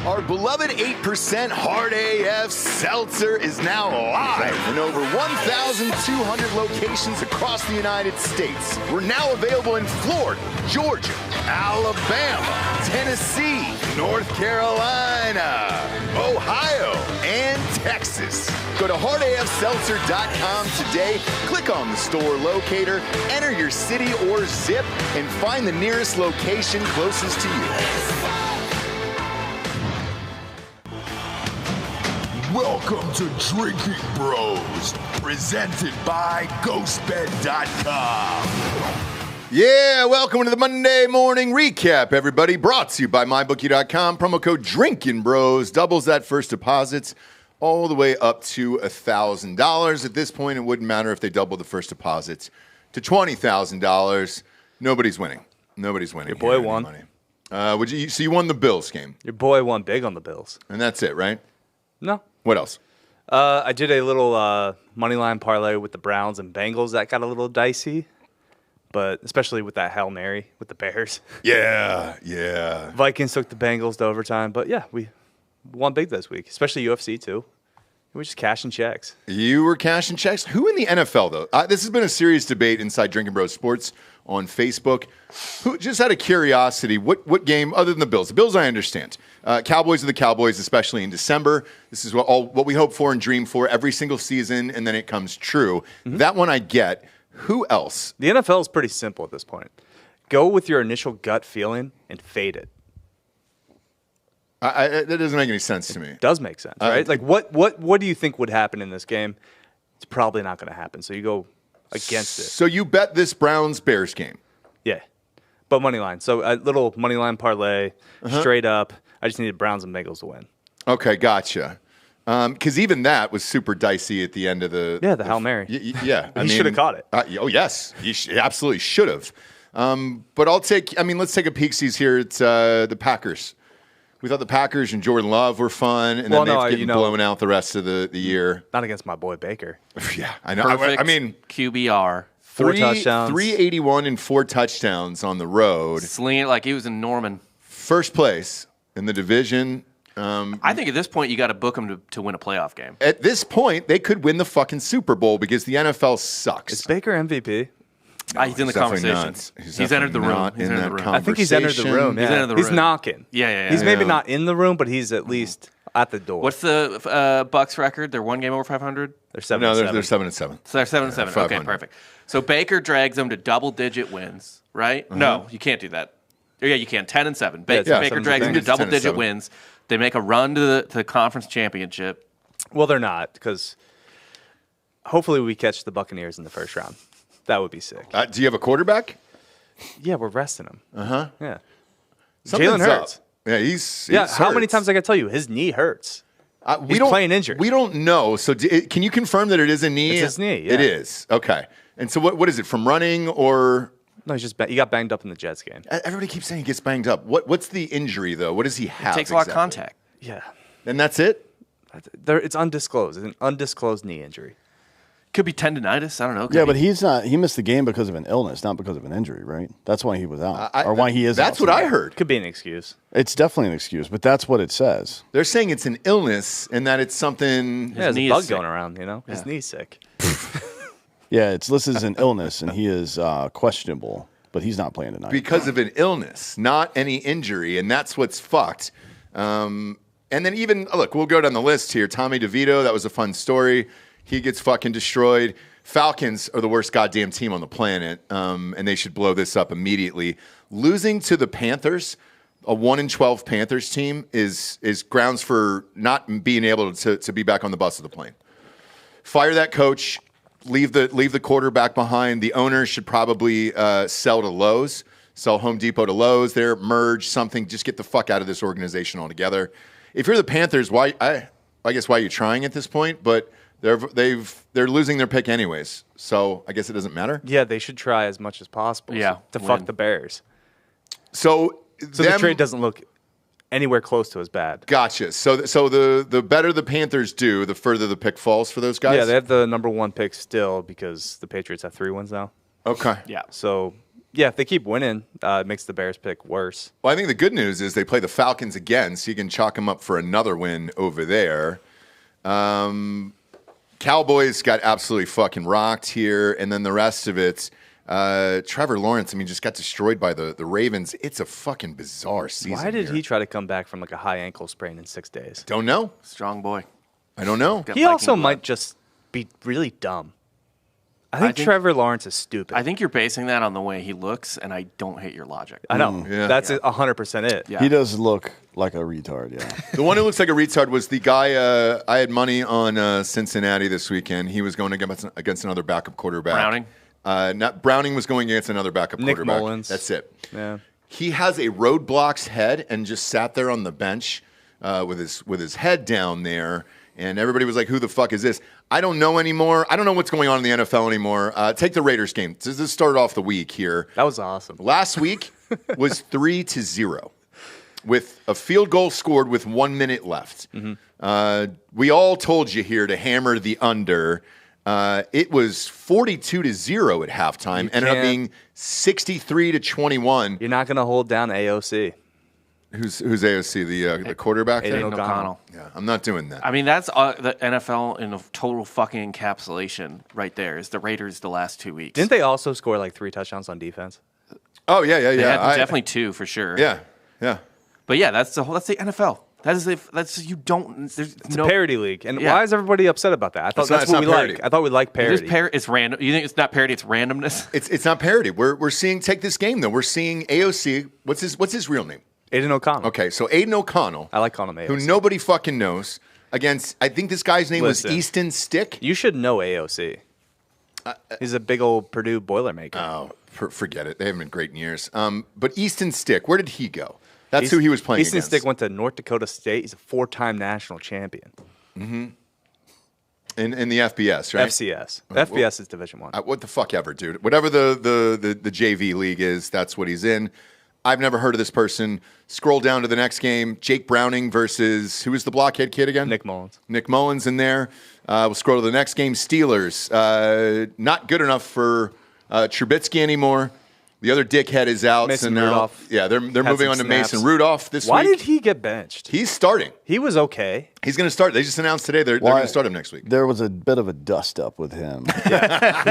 Our beloved 8% Hard AF Seltzer is now live in over 1,200 locations across the United States. We're now available in Florida, Georgia, Alabama, Tennessee, North Carolina, Ohio, and Texas. Go to hardafseltzer.com today, click on the store locator, enter your city or zip, and find the nearest location closest to you. Welcome to Drinking Bros, presented by GhostBed.com. Yeah, welcome to the Monday morning recap, everybody. Brought to you by MyBookie.com. Promo code Drinkin' Bros doubles that first deposits all the way up to $1,000. At this point, it wouldn't matter if they double the first deposits to $20,000. Nobody's winning. Nobody's winning. Your boy won. Money. So you won the Bills game. Your boy won big on the Bills. And that's it, right? No. What else? I did a little money line parlay with the Browns and Bengals. That got a little dicey, but especially with that Hail Mary with the Bears. Yeah. Vikings took the Bengals to overtime, but yeah, we won big this week, especially UFC too. We just cashing checks. You were cashing checks? Who in the NFL, though? This has been a serious debate inside Drinkin' Bros Sports on Facebook. Who, just out of curiosity, what game, other than the Bills? The Bills, I understand. Cowboys are the Cowboys, especially in December. This is what we hope for and dream for every single season, and then it comes true. Mm-hmm. That one I get. Who else? The NFL is pretty simple at this point. Go with your initial gut feeling and fade it. That doesn't make any sense to me. It does make sense, right? Like, what do you think would happen in this game? It's probably not going to happen, so you go against it. So you bet this Browns-Bears game? Yeah, but money line. So a little money line parlay, straight up. I just needed Browns and Bengals to win. Okay, gotcha. Because even that was super dicey at the end of the Hail Mary. Yeah, he should have caught it. Oh yes, he absolutely should have. But let's take a peek-sees here at the Packers. We thought the Packers and Jordan Love were fun, and then they've getting blown out the rest of the year. Not against my boy Baker. Yeah, I know. Perfect I mean, QBR. 4 touchdowns. 381 and 4 touchdowns on the road. Slinging it like he was in Norman. First place in the division. I think at this point you got to book him to win a playoff game. At this point, they could win the fucking Super Bowl because the NFL sucks. Is Baker MVP? No, he's in the conversation. He's entered the room. He's entered the room. I think he's entered the room. Yeah. He's entered the room. He's knocking. Yeah. He's maybe not in the room, but he's at least at the door. What's the Bucks record? They're one game over 500? They're 7-7. No, they're 7-7. So they're 7-7. Okay, perfect. So Baker drags them to double-digit wins, right? No, you can't do that. Yeah, you can. 10-7. Baker drags them to double-digit wins. They make a run to the conference championship. Well, they're not, because hopefully we catch the Buccaneers in the first round. That would be sick. Do you have a quarterback? Yeah, we're resting him. Yeah. Jalen Hurts. Yeah, he's how many times I got to tell you? His knee hurts. He's playing injured. We don't know. So can you confirm that it is a knee? It's his knee, yeah. It is. Okay. And so what is it, from running or? No, he got banged up in the Jets game. Everybody keeps saying he gets banged up. What's the injury, though? What does he have? It takes a lot of contact. Yeah. And that's it? It's undisclosed. It's an undisclosed knee injury. Could be tendonitis. I don't know. Yeah, but he's not. He missed the game because of an illness, not because of an injury, right? That's why he was out, or why he is. That's what I heard. Could be an excuse. It's definitely an excuse, but that's what it says. They're saying it's an illness and that it's something. There's a bug going around. His knee's sick. Yeah, it's listed as an illness, and he is questionable, but he's not playing tonight because of an illness, not any injury, and that's what's fucked. And then even look, we'll go down the list here. Tommy DeVito, that was a fun story. He gets fucking destroyed. Falcons are the worst goddamn team on the planet, and they should blow this up immediately. Losing to the Panthers, a 1-12 Panthers team, is grounds for not being able to be back on the bus of the plane. Fire that coach. Leave the quarterback behind. The owner should probably sell to Lowe's, sell Home Depot to Lowe's. There, merge something. Just get the fuck out of this organization altogether. If you're the Panthers, I guess why are you trying at this point? But they're losing their pick anyways, so I guess it doesn't matter. Yeah, they should try as much as possible. Yeah, to fuck the Bears. So the trade doesn't look anywhere close to as bad. Gotcha. So the better the Panthers do, the further the pick falls for those guys. Yeah, they have the number 1 pick still because the Patriots have 3 wins now. Okay. Yeah. So if they keep winning, it makes the Bears pick worse. Well, I think the good news is they play the Falcons again, so you can chalk them up for another win over there. Cowboys got absolutely fucking rocked here, and then the rest of it, Trevor Lawrence, just got destroyed by the Ravens. It's a fucking bizarre season. Why did he try to come back from like a high ankle sprain in 6 days? Don't know. Strong boy. I don't know. He also might just be really dumb. I think Trevor Lawrence is stupid. I think you're basing that on the way he looks, and I don't hate your logic. I know. That's 100% it. Yeah. He does look like a retard, yeah. The one who looks like a retard was the guy, I had money on Cincinnati this weekend. He was going against another backup quarterback. Browning? Browning was going against another backup Nick quarterback. Mullins. That's it. Yeah. He has a roadblocks head and just sat there on the bench with his head down there. And everybody was like, who the fuck is this? I don't know anymore. I don't know what's going on in the NFL anymore. Take the Raiders game. This started off the week here. That was awesome. Last week was 3-0 with a field goal scored with 1 minute left. Mm-hmm. We all told you here to hammer the under. It was 42-0 at halftime. Ended up being 63-21. You're not going to hold down AOC. Who's AOC? The quarterback? Aiden O'Connell. Yeah, I'm not doing that. That's the NFL in a total fucking encapsulation right there. Is the Raiders the last 2 weeks? Didn't they also score like 3 touchdowns on defense? Oh yeah. They had definitely 2 for sure. Yeah. But yeah, that's the NFL. That's you don't. It's a parity league, and why is everybody upset about that? I thought that's what we like. I thought we like parity. It's random. You think it's not parity? It's randomness. It's not parity. We're seeing. Take this game though. We're seeing AOC. What's his real name? Aiden O'Connell. Okay, so Aiden O'Connell. I like calling him AOC. Who nobody fucking knows. Against, I think this guy's name was Easton Stick. You should know AOC. He's a big old Purdue Boilermaker. Oh, forget it. They haven't been great in years. But Easton Stick, where did he go? That's who he was playing Easton against. Stick went to North Dakota State. He's a 4-time national champion. Mm-hmm. In the FBS, right? FCS. FBS is Division I. What the fuck ever, dude. Whatever the JV league is, that's what he's in. I've never heard of this person. Scroll down to the next game. Jake Browning versus, who is the blockhead kid again? Nick Mullins. Nick Mullins in there. We'll scroll to the next game. Steelers. Not good enough for Trubisky anymore. The other dickhead is out. Mason Rudolph. Yeah, they're moving on to Mason Rudolph this week. Why did he get benched? He's starting. He was okay. He's going to start. They just announced today they're going to start him next week. There was a bit of a dust-up with him. Yeah.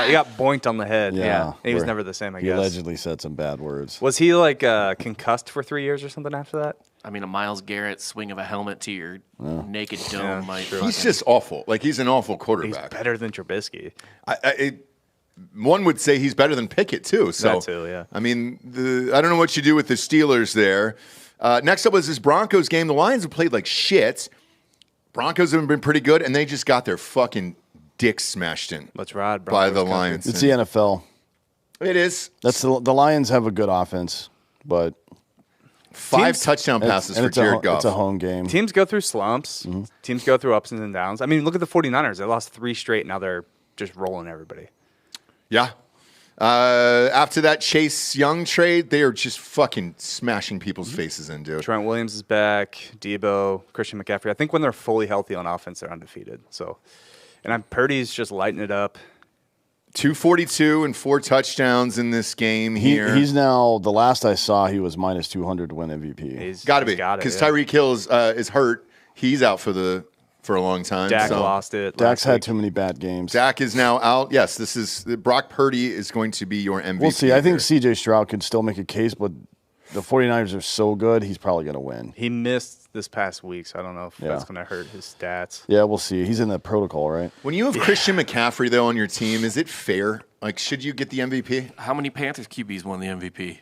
He got boinked on the head. Yeah. He was never the same, I guess. He allegedly said some bad words. Was he like concussed for 3 years or something after that? A Myles Garrett swing of a helmet to your naked dome might. He's just awful. Like, he's an awful quarterback. He's better than Trubisky. One would say he's better than Pickett, too. So, that too, yeah. I don't know what you do with the Steelers there. Next up was this Broncos game. The Lions have played like shit. Broncos have been pretty good, and they just got their fucking dicks smashed in. Let's ride, by the Lions. It's the NFL. It is. The Lions have a good offense, but 5 touchdown passes for Jared Goff. It's a home game. Teams go through slumps. Mm-hmm. Teams go through ups and downs. Look at the 49ers. They lost 3 straight. Now they're just rolling everybody. Yeah. After that Chase Young trade, they are just fucking smashing people's faces in, dude. Trent Williams is back. Debo, Christian McCaffrey. I think when they're fully healthy on offense, they're undefeated. And Purdy's just lighting it up. 242 and 4 touchdowns in this game here. He's now, the last I saw, he was minus 200 to win MVP. He's got to be, because Tyreek Hill is hurt. He's out for a long time. Dak lost it. Dak's had too many bad games. Dak is now out. Yes, this is Brock Purdy is going to be your MVP. We'll see. I think C.J. Stroud could still make a case, but the 49ers are so good, he's probably going to win. He missed this past week, so I don't know if that's going to hurt his stats. Yeah, we'll see. He's in the protocol, right? When you have Christian McCaffrey, though, on your team, is it fair? Like, should you get the MVP? How many Panthers QBs won the MVP?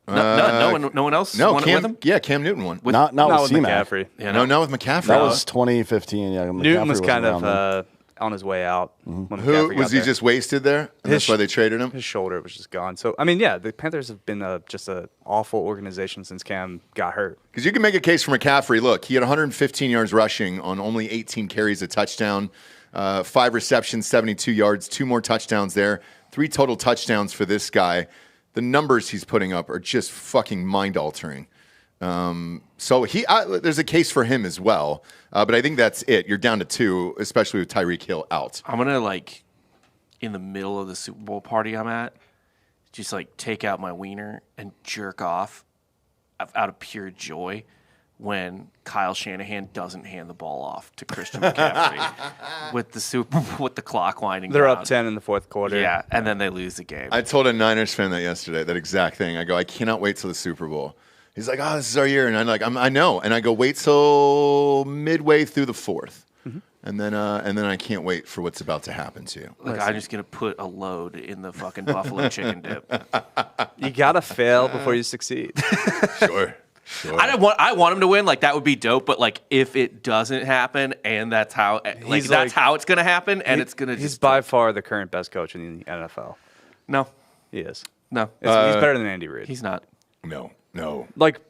No one else won it with him? Yeah, Cam Newton won. Not with McCaffrey. Yeah, not with McCaffrey. That was 2015. Yeah, Newton was kind of on his way out. Mm-hmm. Who was he just wasted there? And that's why they traded him? His shoulder was just gone. So, the Panthers have been just an awful organization since Cam got hurt. Because you can make a case for McCaffrey. Look, he had 115 yards rushing on only 18 carries, a touchdown, 5 receptions, 72 yards, 2 more touchdowns there, 3 total touchdowns for this guy. The numbers he's putting up are just fucking mind-altering. So there's a case for him as well. But I think that's it. You're down to 2, especially with Tyreek Hill out. I'm going to, in the middle of the Super Bowl party I'm at, just like take out my wiener and jerk off out of pure joy when Kyle Shanahan doesn't hand the ball off to Christian McCaffrey with the clock winding They're down. up 10 in the fourth quarter. Yeah, and then they lose the game. I told a Niners fan that yesterday, that exact thing. I go, I cannot wait till the Super Bowl. He's like, oh, this is our year. And I'm like, I know. And I go, wait till midway through the fourth. And then I can't wait for what's about to happen to you. Like, I'm just going to put a load in the fucking buffalo chicken dip. You got to fail before you succeed. Sure. I want him to win. Like, that would be dope. But, like, if it doesn't happen and that's how that's how it's going to happen and it's going to He's by far the current best coach in the NFL. No. He is. No. He's better than Andy Reid. He's not. No. Like,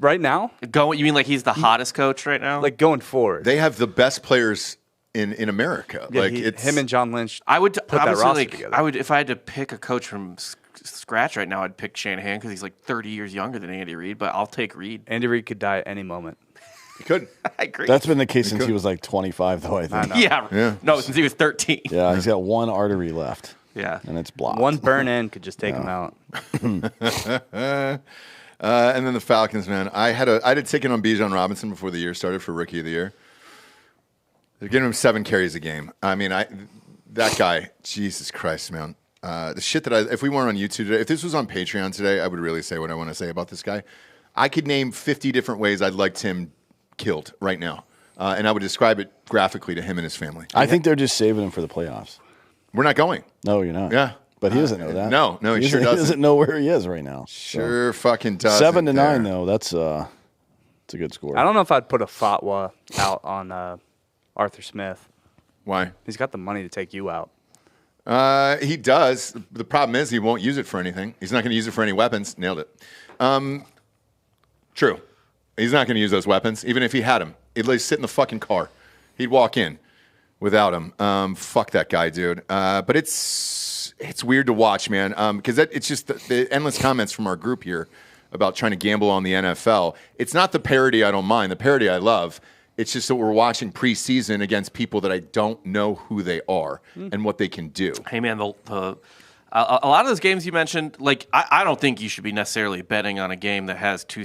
right now? You mean like he's the hottest coach right now? Like, going forward. They have the best players in America. Yeah, like it's him and John Lynch. I would put that roster together. I would, if I had to pick a coach from scratch right now, I'd pick Shanahan because he's like 30 years younger than Andy Reid. But I'll take Reid. Andy Reid could die at any moment. He could. I agree. That's been the case since he was like 25, though, I think. Yeah. No, since he was 13. Yeah, he's got one artery left. Yeah. And it's blocked. One burn in could just take him out. And then the Falcons, man. I had a ticket on Bijan Robinson before the year started for Rookie of the Year. They're giving him 7 carries a game. I mean, that guy, Jesus Christ, man. The shit that if we weren't on YouTube today, if this was on Patreon today, I would really say what I want to say about this guy. I could name 50 different ways I'd like him killed right now. And I would describe it graphically to him and his family. I think they're just saving him for the playoffs. We're not going. No, you're not. Yeah. But he doesn't know that. No, he sure doesn't. He doesn't know where he is right now. Sure fucking doesn't. 7-9, though. That's a good score. I don't know if I'd put a fatwa out on Arthur Smith. Why? He's got the money to take you out. He does. The problem is he won't use it for anything. He's not going to use it for any weapons. Nailed it. True. He's not going to use those weapons, even if he had them. He'd like sit in the fucking car. He'd walk in without him. Fuck that guy, dude. But it's weird to watch, man, because it's just the endless comments from our group here about trying to gamble on the NFL. It's not the parity I don't mind. The parity I love. It's just that we're watching preseason against people that I don't know who they are and what they can do. Hey, man, a lot of those games you mentioned, like I don't think you should be necessarily betting on a game that has 2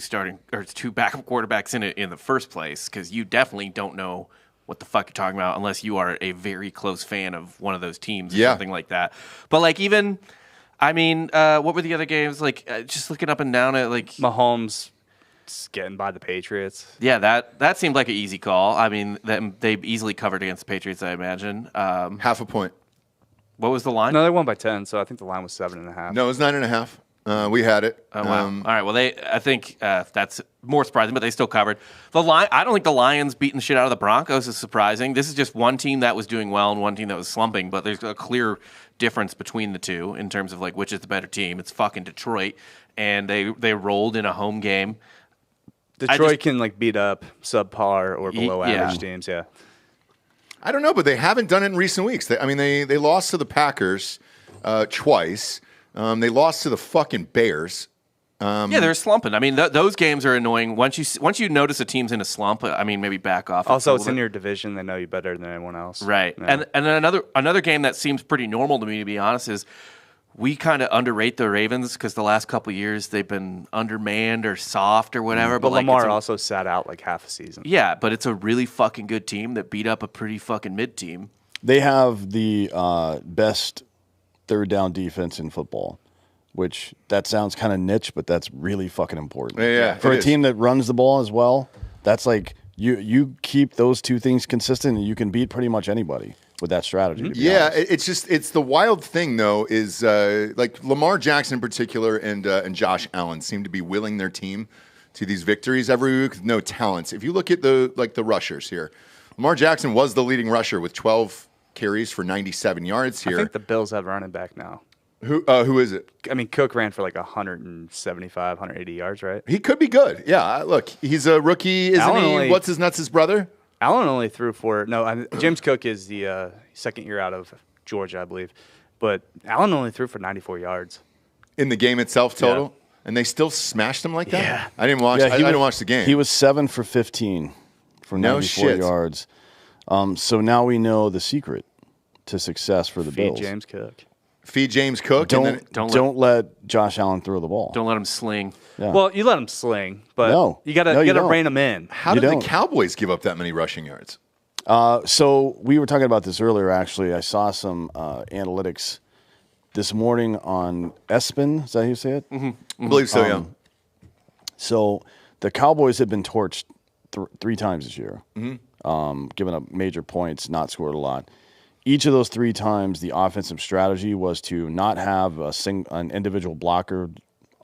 backup quarterbacks in it in the first place, because you definitely don't know what the fuck you're talking about unless you are a very close fan of one of those teams or something like that. But like even, I mean, what were the other games? Like just looking up and down at like Mahomes getting by the Patriots. Yeah, that seemed like an easy call. I mean, they easily covered against the Patriots, I imagine. Half a point. What was the line? No, they won by 10, so I think the line was 7.5. No, it was 9.5. We had it. Oh, wow. All right. Well, I think that's more surprising, but they still covered. The line. I don't think the Lions beating the shit out of the Broncos is surprising. This is just one team that was doing well and one team that was slumping, but there's a clear difference between the two in terms of like which is the better team. It's fucking Detroit, and they rolled in a home game. Detroit can like beat up subpar or below average teams. Yeah. I don't know, but they haven't done it in recent weeks. They lost to the Packers twice. They lost to the fucking Bears. Yeah, they're slumping. I mean, those games are annoying. Once you notice a team's in a slump, I mean, maybe back off. Also, it's in your division. They know you better than anyone else. Right. Yeah. And then another game that seems pretty normal to me, to be honest, is we kind of underrate the Ravens because the last couple of years they've been undermanned or soft or whatever. But Lamar also sat out like half a season. Yeah, but it's a really fucking good team that beat up a pretty fucking mid team. They have the best third down defense in football, which that sounds kind of niche, but that's really fucking important. Yeah, for a team that runs the ball as well, that's like you keep those two things consistent and you can beat pretty much anybody with that strategy. To be honest. It's the wild thing though is like Lamar Jackson in particular and Josh Allen seem to be willing their team to these victories every week with no talents. If you look at the rushers here, Lamar Jackson was the leading rusher with 12 carries for 97 yards here. I think the Bills have running back now. Who is it? I mean, Cook ran for like 175, 180 yards, right? He could be good. Yeah, look, he's a rookie, isn't he? What's his nuts' his brother? Allen only threw for James Cook is the second year out of Georgia, I believe, but Allen only threw for 94 yards in the game itself total, and they still smashed him like that. Yeah, I didn't watch. I didn't watch the game. He was 7 for 15 for 94 yards. So now we know the secret to success for the Bills. James Cook. feed James Cook. Don't let Josh Allen throw the ball. Don't let him sling. Yeah. Well, you let him sling, but you gotta rein him in. How did the Cowboys give up that many rushing yards? So we were talking about this earlier, actually. I saw some analytics this morning on ESPN. Is that how you say it? Mm-hmm. I believe so, yeah. So the Cowboys have been torched 3 times this year, given up major points, not scored a lot. Each of those 3 times, the offensive strategy was to not have an individual blocker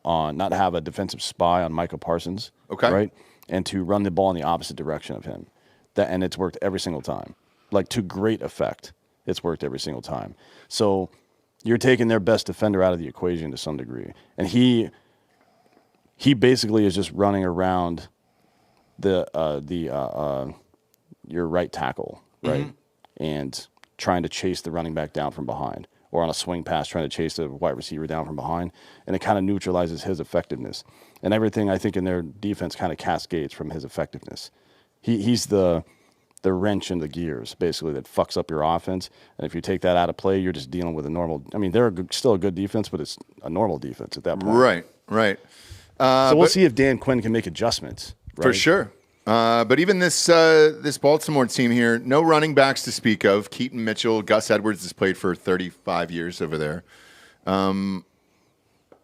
not have a defensive spy on Micah Parsons, right, and to run the ball in the opposite direction of him. And it's worked every single time, like to great effect. It's worked every single time. So you're taking their best defender out of the equation to some degree, and he basically is just running around your right tackle, right, and trying to chase the running back down from behind, or on a swing pass trying to chase the wide receiver down from behind, and it kind of neutralizes his effectiveness. And everything, I think, in their defense kind of cascades from his effectiveness. He's the wrench in the gears, basically, that fucks up your offense. And if you take that out of play, you're just dealing with a normal. I mean, they're still a good defense, but it's a normal defense at that point. Right. So we'll see if Dan Quinn can make adjustments. Right? For sure. But even this Baltimore team here, no running backs to speak of. Keaton Mitchell, Gus Edwards has played for 35 years over there.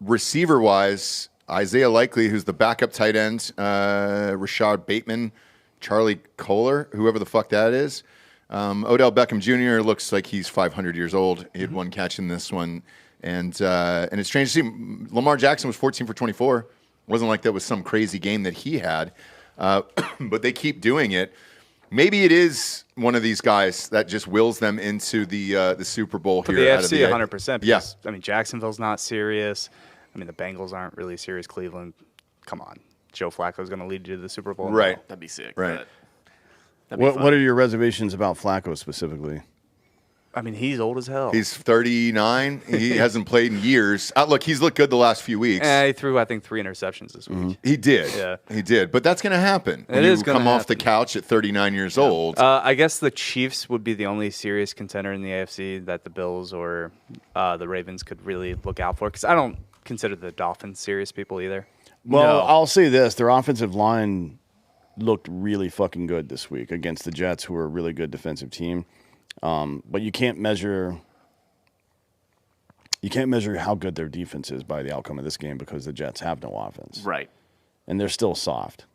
Receiver-wise, Isaiah Likely, who's the backup tight end, Rashad Bateman, Charlie Kohler, whoever the fuck that is. Odell Beckham Jr. looks like he's 500 years old. He had 1 catch in this one. And it's strange to see. Lamar Jackson was 14 for 24. It wasn't like that was some crazy game that he had. But they keep doing it. Maybe it is one of these guys that just wills them into the Super Bowl for here. The AFC, 100%. Because, I mean, Jacksonville's not serious. I mean, the Bengals aren't really serious. Cleveland, come on. Joe Flacco's going to lead you to the Super Bowl. Right. That'd be sick. Right. What are your reservations about Flacco specifically? I mean, he's old as hell. He's 39. He hasn't played in years. Look, he's looked good the last few weeks. He threw, I think, 3 interceptions this week. He did. Yeah. He did. But that's going to happen. It is going to come off the couch at 39 years old. I guess the Chiefs would be the only serious contender in the AFC that the Bills or the Ravens could really look out for. Because I don't consider the Dolphins serious people either. Well, I'll say this. Their offensive line looked really fucking good this week against the Jets, who are a really good defensive team. But you can't measure how good their defense is by the outcome of this game because the Jets have no offense. Right. And they're still soft.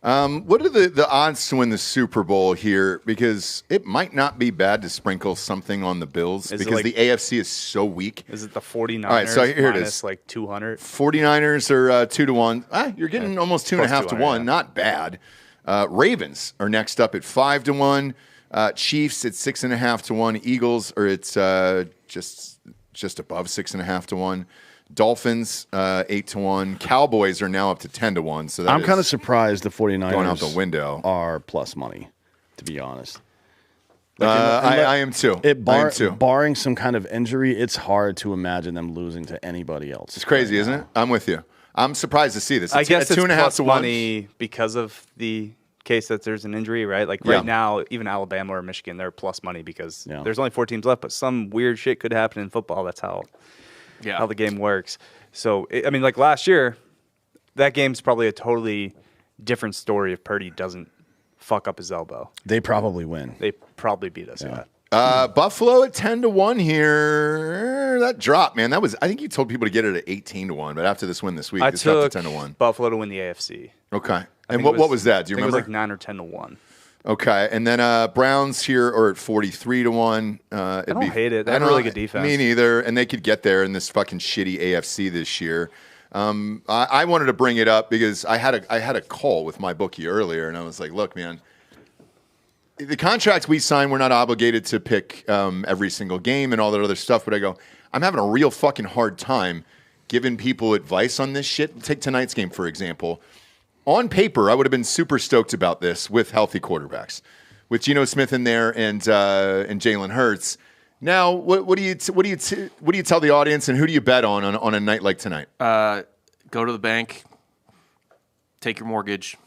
What are the odds to win the Super Bowl here? Because it might not be bad to sprinkle something on the Bills because the AFC is so weak. Is it the 49ers? All right, so here it is. Like 200? 49ers are 2-1. You're getting almost 2.5 to 1. Not bad. Ravens are next up at 5-1. Chiefs at 6.5 to 1. Eagles are at just above 6.5 to 1. Dolphins 8 to 1. Cowboys are now up to 10 to 1. So I'm kind of surprised the 49ers going out the window are plus money, to be honest. I am too. Barring some kind of injury, it's hard to imagine them losing to anybody else. It's crazy, isn't it? I'm with you. I'm surprised to see this. I guess it's 2.5 to 1 money because of the case that there's an injury, right? Like right now, even Alabama or Michigan, they're plus money because there's only 4 teams left, but some weird shit could happen in football. That's how the game works. So, I mean, like last year, that game's probably a totally different story if Purdy doesn't fuck up his elbow. They probably win. They probably beat us, Buffalo at 10 to 1 here. That drop, man. I think you told people to get it at 18 to 1, but after this win this week, it's dropped to 10 to 1. Buffalo to win the AFC. Okay. And what was that? Do you remember? It was like 9 or 10 to 1. Okay, and then Browns here are at 43 to 1. I don't hate it. They have a really good defense. Me neither, and they could get there in this fucking shitty AFC this year. I wanted to bring it up because I had a call with my bookie earlier, and I was like, look, man, the contracts we sign, we're not obligated to pick every single game and all that other stuff, but I go, I'm having a real fucking hard time giving people advice on this shit. Take tonight's game, for example. On paper, I would have been super stoked about this with healthy quarterbacks, with Geno Smith in there and Jalen Hurts. Now, what do you tell the audience, and who do you bet on a night like tonight? Go to the bank, take your mortgage,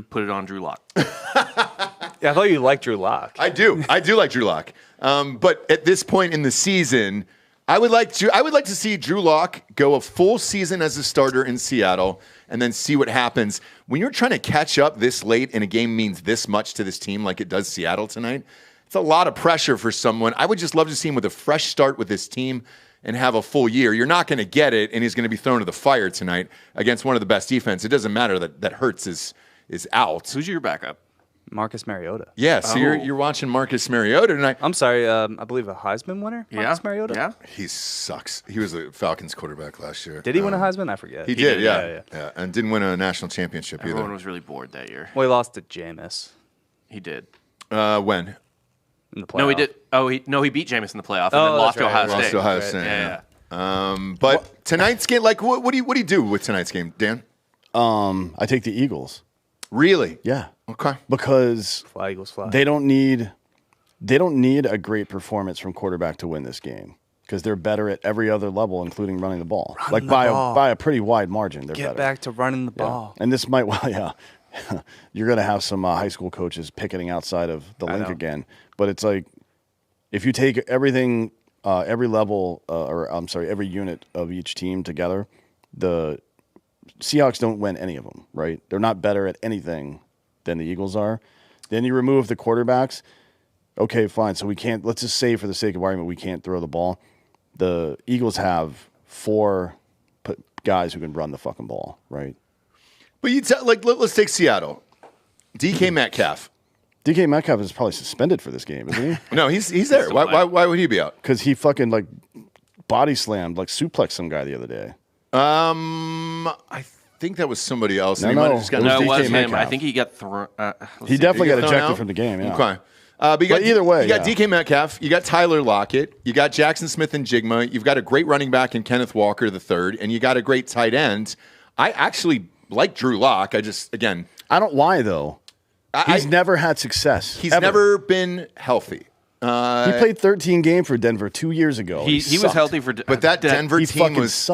put it on Drew Lock. Yeah, I thought you liked Drew Lock. I do like Drew Lock. But at this point in the season, I would like to see Drew Lock go a full season as a starter in Seattle and then see what happens. When you're trying to catch up this late and a game means this much to this team like it does Seattle tonight, it's a lot of pressure for someone. I would just love to see him with a fresh start with this team and have a full year. You're not going to get it, and he's going to be thrown to the fire tonight against one of the best defense. It doesn't matter that Hurts is out. Who's your backup? Marcus Mariota. Yeah, so you're watching Marcus Mariota tonight. I'm sorry, I believe a Heisman winner, Marcus Mariota? Yeah. He sucks. He was a Falcons quarterback last year. Did he win a Heisman? I forget. He did, yeah. And didn't win a national championship either. Everyone was really bored that year. Well, he lost to Jameis. He did. When? In the playoff. No, he did. He beat Jameis in the playoff and then lost to Ohio State. Lost to Ohio State, yeah. But tonight's game, like, what do you do with tonight's game, Dan? I take the Eagles. Really? Yeah. Okay. Because Fly, Eagles, fly. they don't need a great performance from quarterback to win this game because they're better at every other level, including running the ball. By a pretty wide margin. They're Get better. back to running the ball. And this might, you're going to have some high school coaches picketing outside of the link again. But it's like, if you take everything, every level, every unit of each team together, the Seahawks don't win any of them, right? They're not better at anything than the Eagles are. Then you remove the quarterbacks. Okay, fine. So let's just say for the sake of argument, we can't throw the ball. The Eagles have 4 guys who can run the fucking ball, right? But let's take Seattle. DK Metcalf. DK Metcalf is probably suspended for this game, isn't he? No, he's there. Why would he be out? Because he fucking body slammed, suplexed some guy the other day. I think that was somebody else. No, it was him. Metcalf. I think he got thrown. He definitely got ejected from the game. Yeah. Okay. But either way, you got DK Metcalf, you got Tyler Lockett, you got Jackson Smith and Jigma, you've got a great running back in Kenneth Walker III, and you got a great tight end. I actually like Drew Lock. I don't. Why though? He's never had success. He's never been healthy. He played 13 games for Denver 2 years ago. He was healthy for, but that Denver team was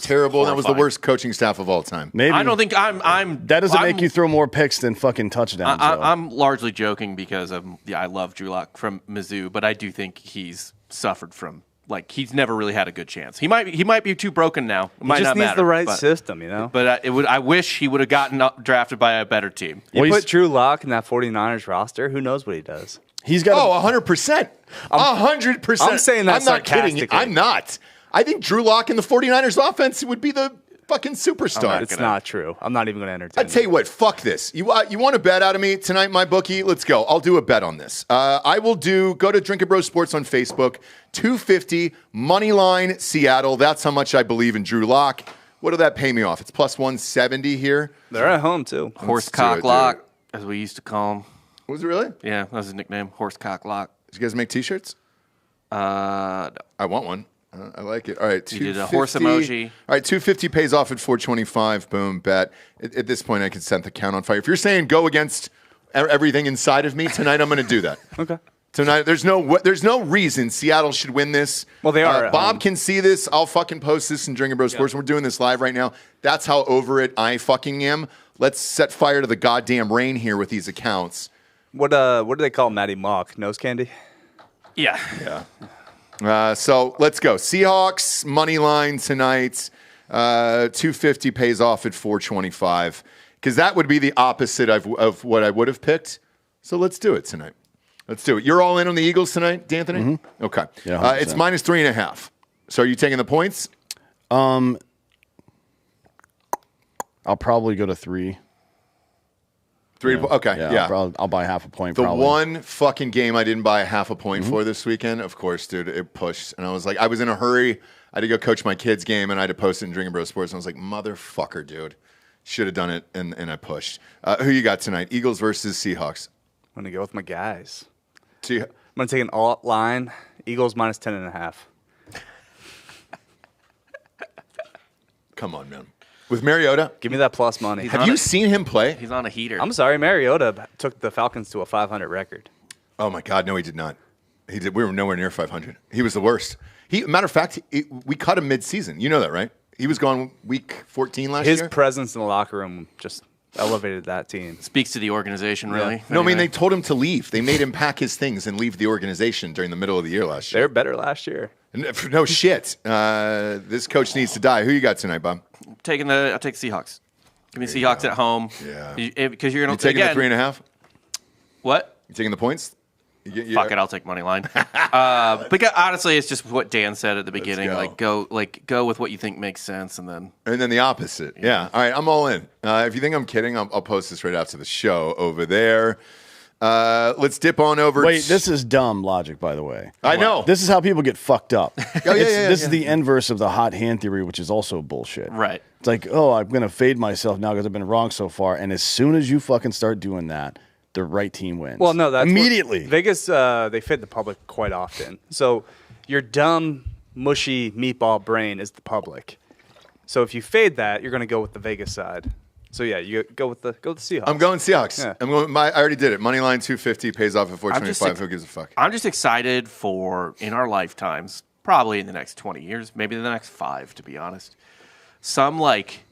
terrible. That was the worst coaching staff of all time. Maybe I don't think I'm. That doesn't make you throw more picks than fucking touchdowns. I'm largely joking because I love Drew Lock from Mizzou, but I do think he's suffered from. He's never really had a good chance. He might be too broken now. It might just not needs matter, the right system, But I wish he would have gotten drafted by a better team. You put Drew Lock in that 49ers roster, who knows what he does? He's got 100%. 100%. I'm saying that I'm not kidding. I'm not. I think Drew Lock in the 49ers offense would be the fucking superstar. It's not true. I'm not even going to entertain I tell you what, fuck this. You want a bet out of me tonight, my bookie? Let's go. I'll do a bet on this. I will go to Drinkin Bros Sports on Facebook, $250, money line Seattle. That's how much I believe in Drew Lock. What'll that pay me off? It's plus 170 here. They're at home, too. Horsecock Lock, as we used to call him. Was it really? Yeah, that was his nickname, Horsecock Lock. Did you guys make T-shirts? No. I want one. I like it. All right, you did a horse emoji. All right, 250 pays off at 425. Boom, bet. At this point, I could set the count on fire. If you're saying go against everything inside of me tonight, I'm going to do that. Okay. Tonight, there's no reason Seattle should win this. Well, they are. Bob can see this. I'll fucking post this in Drinkin Bros Sports. We're doing this live right now. That's how over it I fucking am. Let's set fire to the goddamn rain here with these accounts. What do they call Matty Mock? Nose candy? Yeah. So let's go. Seahawks money line tonight. 250 pays off at 425 because that would be the opposite of what I would have picked. So let's do it tonight. Let's do it. You're all in on the Eagles tonight, D'Anthony? Mm-hmm. Okay. Yeah, it's minus 3.5. So are you taking the points? I'll probably go to 3. 3. Okay. Yeah. I'll buy half a point. The one fucking game I didn't buy a half a point for this weekend, of course, dude, it pushed. And I was like, I was in a hurry. I had to go coach my kids' game, and I had to post it in Drinkin Bros Sports. And I was like, motherfucker, dude. Should have done it, and I pushed. Who you got tonight? Eagles versus Seahawks. I'm going to go with my guys. I'm going to take an alt line. Eagles minus 10.5. Come on, man. With Mariota? Give me that plus money. Have you seen him play? He's on a heater. I'm sorry. Mariota took the Falcons to a 500 record. Oh, my God. No, he did not. He did. We were nowhere near 500. He was the worst. Matter of fact, we cut him mid-season. You know that, right? He was gone week 14 last year. His presence in the locker room just elevated that team. Speaks to the organization, really. Yeah. No, I mean, they told him to leave. They made him pack his things and leave the organization during the middle of the year last year. They were better last year. No shit. This coach needs to die. Who you got tonight, Bob? I'll take Seahawks. Give me Seahawks at home. Yeah. Because you're going to taking the 3.5. What? You taking the points? Fuck it, I'll take money line. Because honestly, it's just what Dan said at the beginning. Go with what you think makes sense, and then the opposite. Yeah. All right, I'm all in. If you think I'm kidding, I'll post this right after the show over there. Let's dip on over. Wait, this is dumb logic, by the way. I know. This is how people get fucked up. This is the yeah. inverse of the hot hand theory, which is also bullshit. Right. It's like, oh, I'm going to fade myself now because I've been wrong so far. And as soon as you fucking start doing that, the right team wins. Well, no, that's immediately. Vegas, they fade the public quite often. So your dumb, mushy meatball brain is the public. So if you fade that, you're going to go with the Vegas side. So yeah, you go with the Seahawks. I'm going Seahawks. Yeah. I already did it. Money line 250 pays off at 425. Who gives a fuck? I'm just excited for in our lifetimes, probably in the next 20 years, maybe the next 5, to be honest. Some like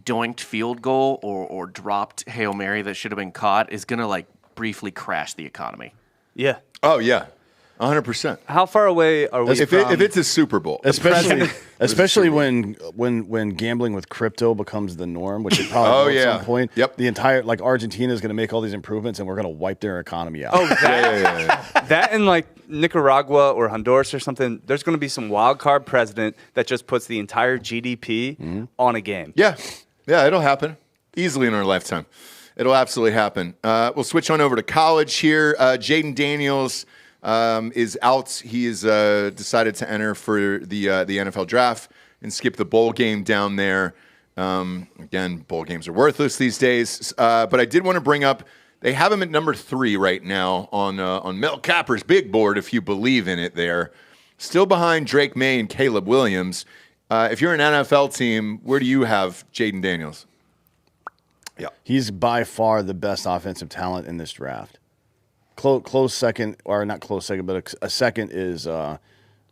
doinked field goal or dropped Hail Mary that should have been caught is gonna like briefly crash the economy. Yeah. Oh yeah. 100%. How far away are we if it's a Super Bowl? Especially when gambling with crypto becomes the norm, which it probably will at some point. Yep. The entire Argentina is going to make all these improvements, and we're going to wipe their economy out. Oh, that in like Nicaragua or Honduras or something. There's going to be some wild card president that just puts the entire GDP on a game. Yeah, it'll happen easily in our lifetime. It'll absolutely happen. We'll switch on over to college here. Jaden Daniels is out. He is decided to enter for the NFL draft and skip the bowl game down there. Again, bowl games are worthless these days. But I did want to bring up, they have him at number 3 right now on Mel Kapper's big board, if you believe in it there. Still behind Drake May and Caleb Williams. If you're an NFL team, where do you have Jaden Daniels? Yeah, he's by far the best offensive talent in this draft. Close second, or not close second, but a second is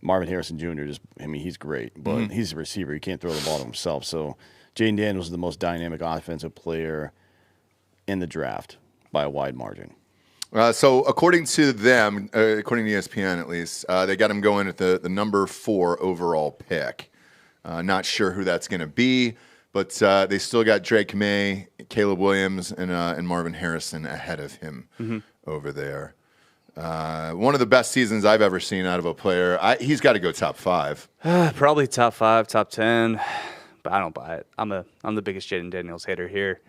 Marvin Harrison Jr. He's great, but he's a receiver. He can't throw the ball to himself. So Jaden Daniels is the most dynamic offensive player in the draft by a wide margin. So according to them, according to ESPN at least, they got him going at the number 4 overall pick. Not sure who that's going to be, but they still got Drake May, Caleb Williams, and Marvin Harrison ahead of him over there. One of the best seasons I've ever seen out of a player. He's got to go top 5. Probably top 5, top 10, but I don't buy it. I'm the biggest Jaden Daniels hater here.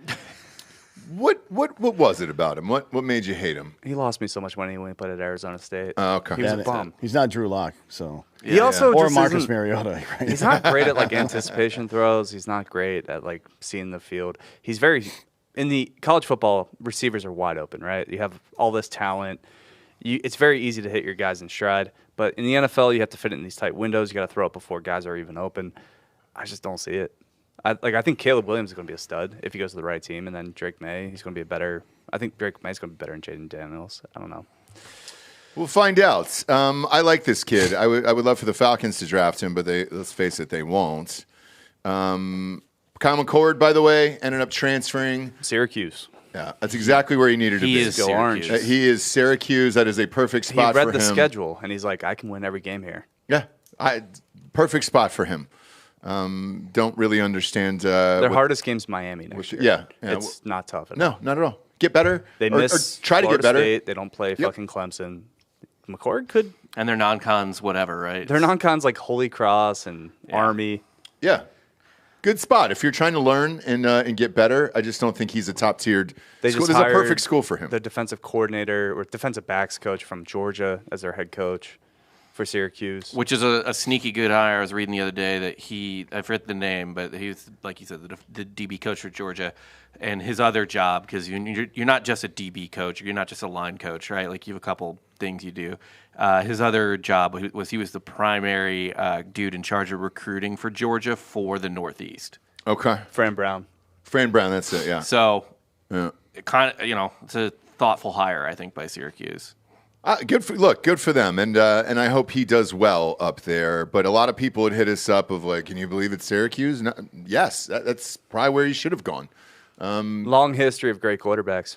What was it about him? What made you hate him? He lost me so much money when he played at Arizona State. Okay. He was a bum. He's not Drew Lock, so he also or just Marcus Mariota. Right? He's not great at like anticipation throws. He's not great at like seeing the field. He's very in the college football. Receivers are wide open, right? You have all this talent. It's very easy to hit your guys in stride, but in the NFL, you have to fit it in these tight windows. You got to throw it before guys are even open. I just don't see it. I think Caleb Williams is going to be a stud if he goes to the right team, and then Drake May, he's going to be I think Drake May is going to be better than Jaden Daniels. I don't know. We'll find out. I like this kid. I would love for the Falcons to draft him, but let's face it, they won't. Kyle McCord, by the way, ended up transferring. Syracuse. Yeah, that's exactly where he needed to be. He is Go Syracuse. Orange. He is Syracuse. That is a perfect spot for him. He read the schedule, and he's like, I can win every game here. Yeah, perfect spot for him. Don't really understand. Their hardest game's Miami next year. Yeah. It's not tough at all. No, not at all. Get better. They miss or try to Florida get better. State. They don't play fucking Clemson. McCord could. And they're non-cons, whatever, right? They're non-cons like Holy Cross and Army. Yeah. Good spot. If you're trying to learn and get better, I just don't think he's a top-tiered school. This is a perfect school for him. The defensive coordinator or defensive backs coach from Georgia as their head coach for Syracuse. Which is a sneaky good hire. I was reading the other day that I forget the name, but he was, like you said, the DB coach for Georgia. And his other job, because you're not just a DB coach, you're not just a line coach, right? Like you have a couple things you do. His other job was he was the primary dude in charge of recruiting for Georgia for the Northeast. Okay. Fran Brown, that's it, yeah. So, it kind of, it's a thoughtful hire, I think, by Syracuse. Good for them, and I hope he does well up there. But a lot of people would hit us up of like, can you believe it's Syracuse? No, yes, that's probably where he should have gone. long history of great quarterbacks.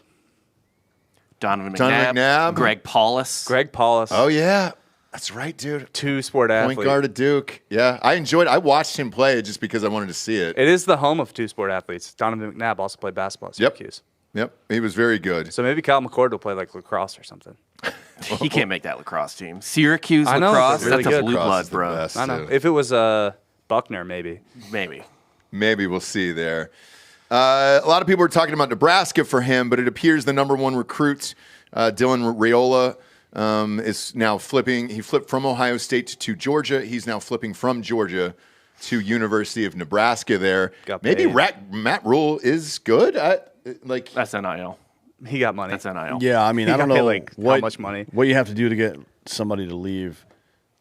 Donovan McNabb. Greg Paulus. Oh yeah, That's right, dude. Two-sport athlete. Point guard at Duke. Yeah, I watched him play just because I wanted to see it. It is the home of two-sport athletes. Donovan McNabb also played basketball at Syracuse. Yep, he was very good. So maybe Kyle McCord will play like lacrosse or something. He can't make that lacrosse team. Syracuse I know, lacrosse, really that's a good. blue Lacrosse blood, is the bro. best, I know. too. If it was Buckner, maybe. Maybe we'll see there. A lot of people are talking about Nebraska for him, but it appears the number one recruit, Dylan Raiola, is now flipping. He flipped from Ohio State to Georgia. He's now flipping from Georgia to University of Nebraska there. Maybe Matt Rule is good. That's NIL. He got money. That's NIL. Yeah, I mean, I don't know how much money. What you have to do to get somebody to leave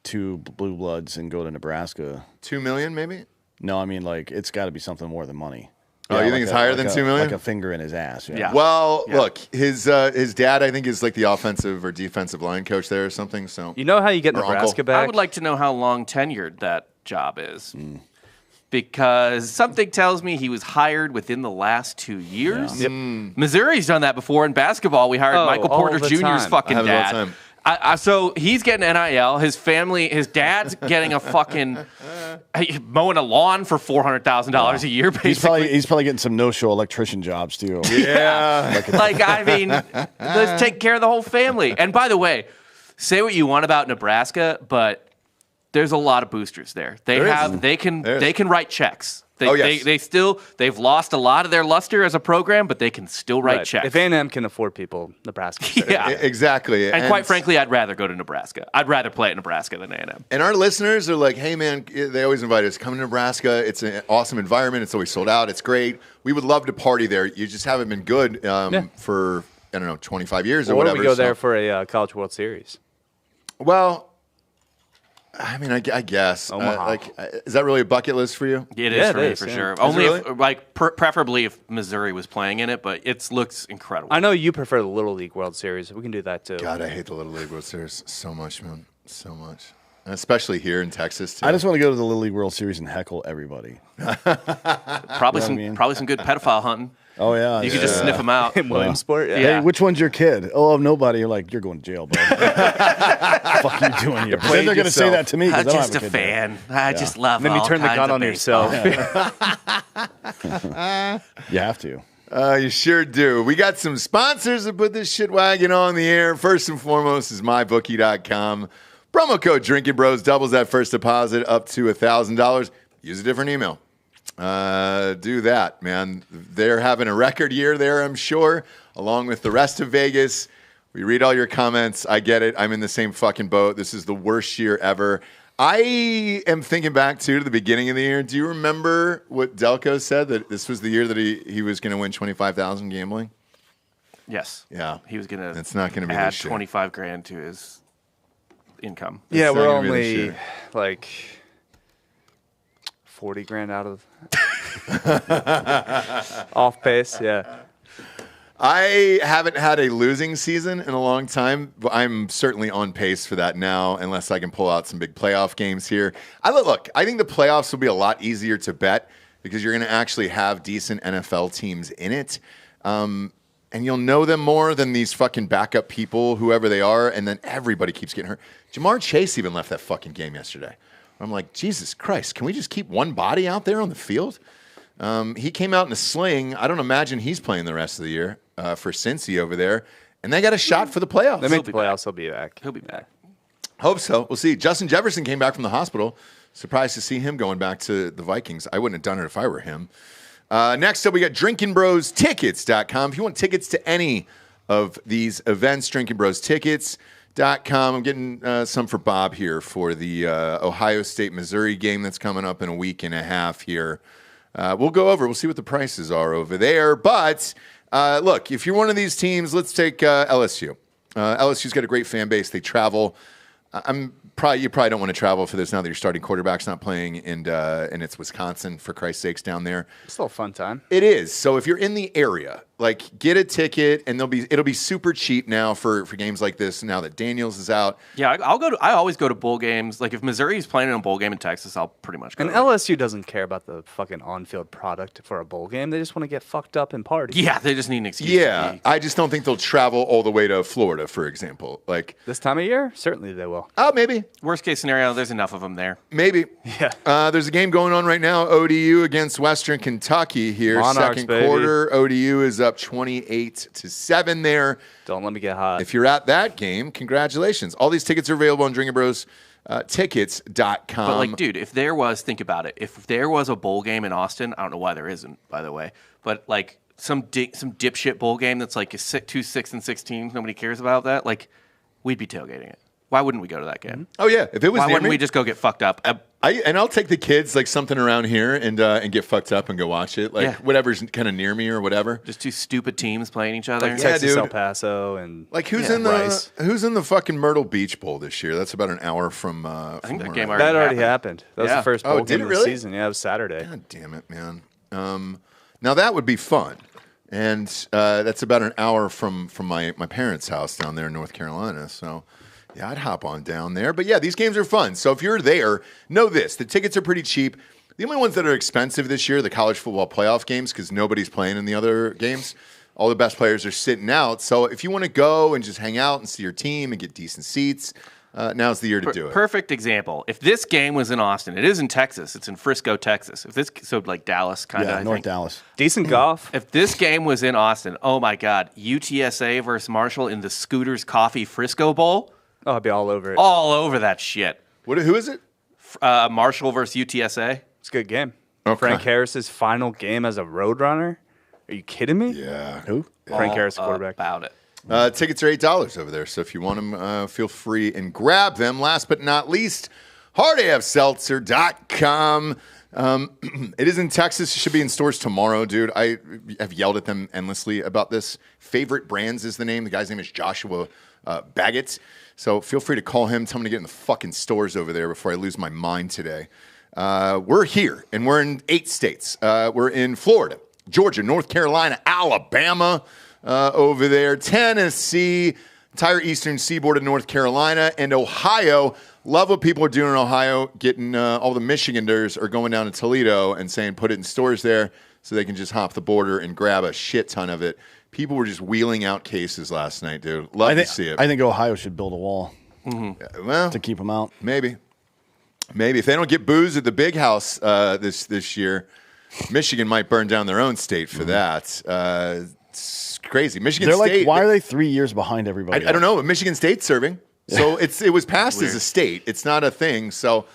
to Blue Bloods and go to Nebraska. $2 million, maybe? No, I mean, like, it's got to be something more than money. Oh, you think it's higher than $2 million? Like a finger in his ass. Yeah. Well, look, his dad, I think, is like the offensive or defensive line coach there or something. So you know how you get Nebraska uncle. back? I would like to know how long tenured that job is. Because something tells me he was hired within the last 2 years. Yep. Missouri's done that before in basketball. We hired Michael Porter Jr.'s fucking dad. So he's getting NIL. His dad's getting a fucking mowing a lawn for $400,000 a year. Basically, He's probably getting some no-show electrician jobs too. Yeah, I mean, let's take care of the whole family. And by the way, say what you want about Nebraska, but there's a lot of boosters there. They can write checks. They've lost a lot of their luster as a program, but they can still write checks. If A&M can afford people, Nebraska. Yeah, exactly. And quite frankly, I'd rather go to Nebraska. I'd rather play at Nebraska than A&M. And our listeners are like, hey, man, they always invite us. Come to Nebraska. It's an awesome environment. It's always sold out. It's great. We would love to party there. You just haven't been good for, I don't know, 25 years or whatever. Or we go there for a College World Series. Well, I mean, I guess. Is that really a bucket list for you? It is for me, for sure. Only preferably if Missouri was playing in it, but it looks incredible. I know you prefer the Little League World Series. We can do that too. God, I hate the Little League World Series so much, man. So much. And especially here in Texas, too. I just want to go to the Little League World Series and heckle everybody. Probably some good pedophile hunting. Oh, yeah. You could just sniff them out. In Williamsport? Yeah. Hey, which one's your kid? Oh, nobody. You're like, you're going to jail, bud. What the fuck are you doing here? Then they're going to say that to me. I'm just a fan. I just love and then you turn the gun on baseball. yourself. You have to. You sure do. We got some sponsors that put this shit wagon on the air. First and foremost is mybookie.com. Promo code Drinkin' Bros doubles that first deposit up to $1,000. Use a different email. Do that, man. They're having a record year there, I'm sure, along with the rest of Vegas. We read all your comments. I get it. I'm in the same fucking boat. This is the worst year ever. I am thinking back, too, to the beginning of the year. Do you remember what Delco said, that this was the year that he was going to win $25,000 gambling? Yes. Yeah. He was going to It's not going to be add this year. $25,000 to his income. Yeah, It's we're not gonna be this only year. like $40,000 out of off pace. Yeah. I haven't had a losing season in a long time, but I'm certainly on pace for that now, unless I can pull out some big playoff games here. I think the playoffs will be a lot easier to bet because you're going to actually have decent NFL teams in it. And you'll know them more than these fucking backup people, whoever they are, and then everybody keeps getting hurt. Jamar Chase even left that fucking game yesterday. I'm like, Jesus Christ, can we just keep one body out there on the field? He came out in a sling. I don't imagine he's playing the rest of the year for Cincy over there. And they got a shot for the playoffs. They make the playoffs. He'll be back. He'll be back. Hope so. We'll see. Justin Jefferson came back from the hospital. Surprised to see him going back to the Vikings. I wouldn't have done it if I were him. Next up, we got DrinkinBrosTickets.com. If you want tickets to any of these events, DrinkinBrosTickets.com. I'm getting some for Bob here for the Ohio State-Missouri game that's coming up in a week and a half here. We'll go over. We'll see what the prices are over there. But, look, if you're one of these teams, let's take LSU. LSU's got a great fan base. They travel. You probably don't want to travel for this now that your starting quarterback's not playing, and it's Wisconsin, for Christ's sakes, down there. It's still a fun time. It is. So if you're in the area, Like, get a ticket, and it'll be super cheap now for games like this. Now that Daniels is out, yeah, I always go to bowl games. Like if Missouri's playing in a bowl game in Texas, I'll pretty much go. And LSU doesn't care about the fucking on-field product for a bowl game. They just want to get fucked up and party. Yeah, they just need an excuse. Yeah, I just don't think they'll travel all the way to Florida, for example. Like this time of year, certainly they will. Oh, maybe. Worst case scenario, there's enough of them there. Maybe. Yeah. There's a game going on right now. ODU against Western Kentucky here. Monarchs, Second baby. quarter. ODU is up 28-7 there. Don't let me get hot. If you're at that game, congratulations. All these tickets are available on Drinkin Bros. Tickets.com. But like, dude, think about it. If there was a bowl game in Austin, I don't know why there isn't, by the way, but like some dipshit bowl game that's like 2 6-16, nobody cares about that. Like, we'd be tailgating it. Why wouldn't we go to that game? Oh yeah, if it was, why wouldn't we just go get fucked up? I'll take the kids like something around here and get fucked up and go watch it. Like whatever's kind of near me or whatever. Just two stupid teams playing each other. Like Texas, El Paso, and like who's in the fucking Myrtle Beach Bowl this year? That's about an hour from. I think that from game already happened. That was the first bowl game of the really? season. Yeah, it was Saturday. God damn it, man. Now that would be fun, and that's about an hour from my parents' house down there in North Carolina. So. Yeah, I'd hop on down there. But yeah, these games are fun. So if you're there, know this. The tickets are pretty cheap. The only ones that are expensive this year are the college football playoff games because nobody's playing in the other games. All the best players are sitting out. So if you want to go and just hang out and see your team and get decent seats, now's the year to do it. Perfect example. If this game was in Austin, it is in Texas. It's in Frisco, Texas. Like Dallas, kind of. Yeah, North Dallas. Decent golf. If this game was in Austin, oh my God, UTSA versus Marshall in the Scooters Coffee Frisco Bowl. Oh, I'd be all over it. All over that shit. Who is it? Marshall versus UTSA. It's a good game. Okay. Frank Harris's final game as a Roadrunner. Are you kidding me? Yeah. Who? Frank Harris, quarterback. About it. Tickets are $8 over there. So if you want them, feel free and grab them. Last but not least, hardafseltzer.com. It is in Texas. It should be in stores tomorrow, dude. I have yelled at them endlessly about this. Favorite Brands is the name. The guy's name is Joshua Baggett. So feel free to call him. Tell him to get in the fucking stores over there before I lose my mind today. We're here, and we're in 8 states. We're in Florida, Georgia, North Carolina, Alabama over there, Tennessee, entire eastern seaboard of North Carolina, and Ohio. Love what people are doing in Ohio, getting all the Michiganders are going down to Toledo and saying put it in stores there so they can just hop the border and grab a shit ton of it. People were just wheeling out cases last night, dude. Love to see it. I think Ohio should build a wall well, to keep them out. Maybe if they don't get booze at the big house this year, Michigan might burn down their own state for that. It's crazy. Michigan State. Like, why are they 3 years behind everybody? I don't know. Michigan State's serving, so it was passed as a state. It's not a thing. So.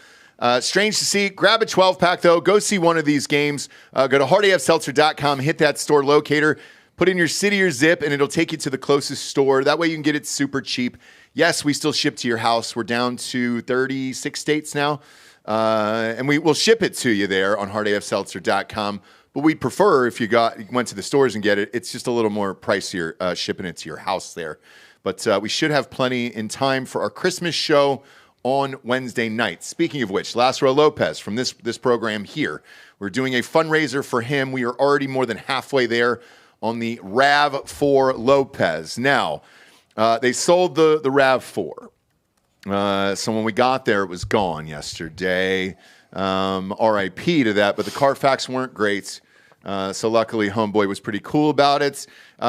Strange to see. Grab a 12-pack, though. Go see one of these games. Go to hardafseltzer.com. Hit that store locator. Put in your city or zip, and it'll take you to the closest store. That way you can get it super cheap. Yes, we still ship to your house. We're down to 36 states now. And we will ship it to you there on hardafseltzer.com. But we'd prefer if you went to the stores and get it. It's just a little more pricier shipping it to your house there. But we should have plenty in time for our Christmas show on Wednesday night. Speaking of which, Lazaro Lopez from this program here, we're doing a fundraiser for him. We are already more than halfway there on the RAV4 Lopez. Now, they sold the RAV4. So when we got there, it was gone yesterday. RIP to that, but the Carfax weren't great. So luckily, Homeboy was pretty cool about it.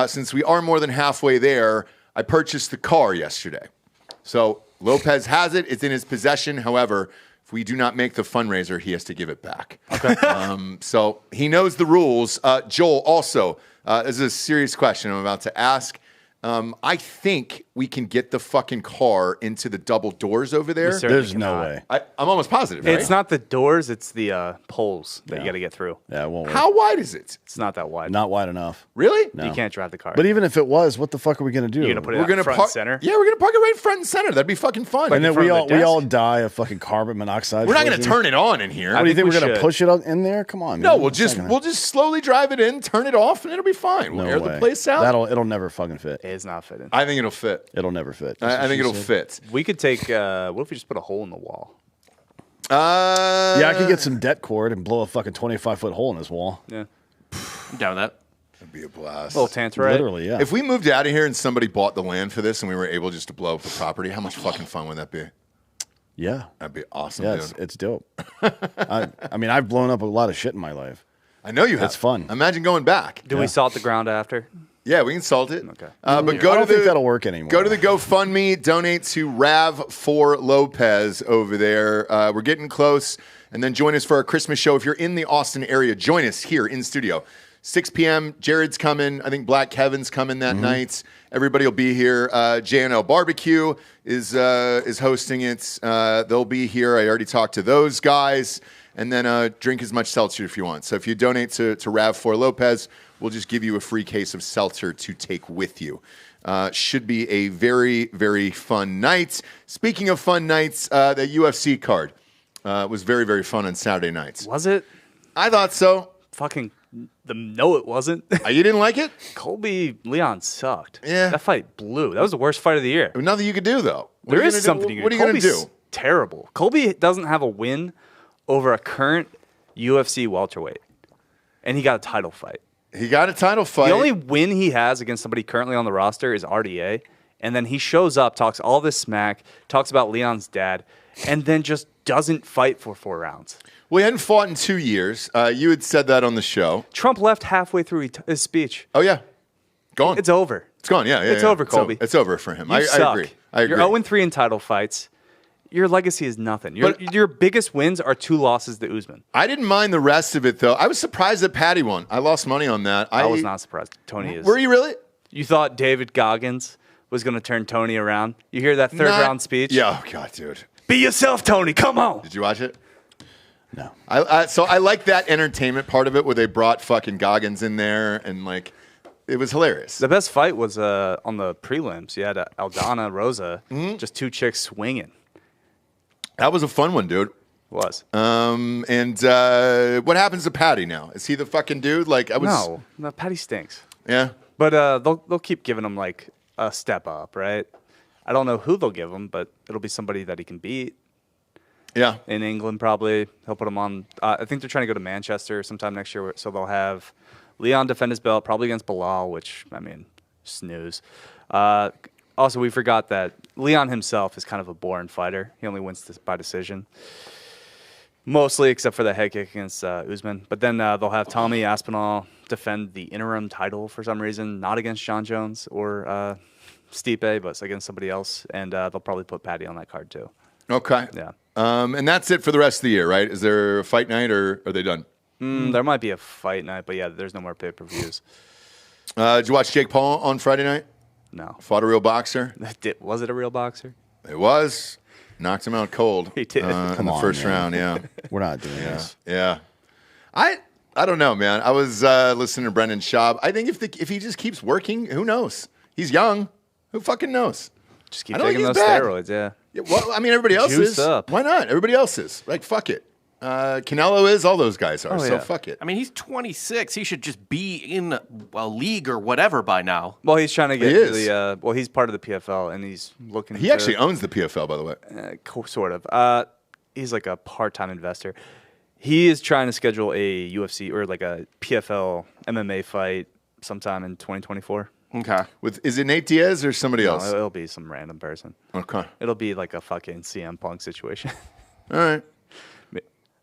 Since we are more than halfway there, I purchased the car yesterday. So Lopez has it. It's in his possession. However, if we do not make the fundraiser, he has to give it back. Okay. So he knows the rules. Joel, also, this is a serious question I'm about to ask. I think we can get the fucking car into the double doors over there. There's no way. I'm almost positive, right? It's not the doors, it's the poles that you got to get through. Yeah, it won't work. How wide is it? It's not that wide. Not wide enough. Really? No. You can't drive the car. But even if it was, what the fuck are we going to do? You're going to put it front and center? Yeah, we're going to park it right front and center. That'd be fucking fun. And then we all die of fucking carbon monoxide. We're not going to turn it on in here. What do you think we're going to push it in there? Come on, man. No, we'll just slowly drive it in, turn it off, and it'll be fine. We'll air the place out. It'll never fucking fit. It's not fitting. I think it'll fit. It'll never fit. I think it'll fit. We could take. What if we just put a hole in the wall? Yeah, I could get some det cord and blow a fucking 25-foot hole in this wall. Yeah, I'm down with that. That'd be a blast. Little Tantarite. Literally, yeah. If we moved out of here and somebody bought the land for this and we were able just to blow up the property, how much fucking fun would that be? Yeah. That'd be awesome, Yeah, dude. it's dope. I mean, I've blown up a lot of shit in my life. I know you have. It's fun. Imagine going back. Do we salt the ground after? Yeah, we can salt it. Okay. But I don't think that'll work anymore. Go to the GoFundMe, donate to Rav4Lopez over there. We're getting close. And then join us for our Christmas show. If you're in the Austin area, join us here in studio. 6 p.m. Jared's coming. I think Black Kevin's coming that night. Everybody will be here. JNL Barbecue is hosting it. They'll be here. I already talked to those guys. And then drink as much seltzer if you want. So if you donate to Rav4Lopez, we'll just give you a free case of seltzer to take with you. Should be a very, very fun night. Speaking of fun nights, the UFC card was very, very fun on Saturday nights. Was it? I thought so. Fucking no, it wasn't. You didn't like it? Colby Leon sucked. Yeah. That fight blew. That was the worst fight of the year. Nothing you could do, though. There is something you can do. What are you going to Colby's do? Terrible. Colby doesn't have a win over a current UFC welterweight, and he got a title fight. He got a title fight. The only win he has against somebody currently on the roster is RDA, and then he shows up, talks all this smack, talks about Leon's dad, and then just doesn't fight for 4 rounds. Well, he hadn't fought in 2 years. You had said that on the show. Trump left halfway through his speech. Oh, yeah. Gone. It's over. It's gone, yeah. It's over, Colby. It's over for him. I suck. agree. I agree. You're 0-3 in title fights. Your legacy is nothing. Your biggest wins are 2 losses to Usman. I didn't mind the rest of it, though. I was surprised that Patty won. I lost money on that. I was not surprised. Tony is. Were you really? You thought David Goggins was going to turn Tony around? You hear that third round speech? Yeah. Oh, God, dude. Be yourself, Tony. Come on. Did you watch it? No. So I like that entertainment part of it where they brought fucking Goggins in there and, like, it was hilarious. The best fight was on the prelims. You had Aldana Rosa, just 2 chicks swinging. That was a fun one, dude. Was. And what happens to Patty now? Is he the fucking dude? Like, No, Patty stinks. Yeah. But they'll keep giving him like a step up, right? I don't know who they'll give him, but it'll be somebody that he can beat. Yeah. In England, probably he'll put him on. I think they're trying to go to Manchester sometime next year, so they'll have Leon defend his belt, probably against Bilal, which I mean, snooze. Also, we forgot that Leon himself is kind of a boring fighter. He only wins by decision. Mostly, except for the head kick against Usman. But then they'll have Tommy Aspinall defend the interim title for some reason, not against John Jones or Stipe, but against somebody else. And they'll probably put Patty on that card, too. Okay. Yeah. And that's it for the rest of the year, right? Is there a fight night or are they done? There might be a fight night, but yeah, there's no more pay-per-views. Did you watch Jake Paul on Friday night? No. Fought a real boxer? Was it a real boxer? It was. Knocked him out cold. He did. In the first round, yeah. We're not doing this. Yeah. I don't know, man. I was listening to Brendan Schaub. I think if he just keeps working, who knows? He's young. Who fucking knows? Just keep taking those steroids, yeah. Well, I mean, everybody else Juice is. up. Why not? Everybody else is. Like, fuck it. Canelo is. All those guys are. So fuck it. I mean, he's 26. He should just be in a league or whatever by now. Well, he's trying to get the. well, he's part of the PFL, and he's looking. He actually owns the PFL, by the way. Sort of. He's like a part-time investor. He is trying to schedule a UFC or like a PFL MMA fight sometime in 2024. Okay. Is it Nate Diaz or somebody else? No, it'll be some random person. Okay. It'll be like a fucking CM Punk situation. All right.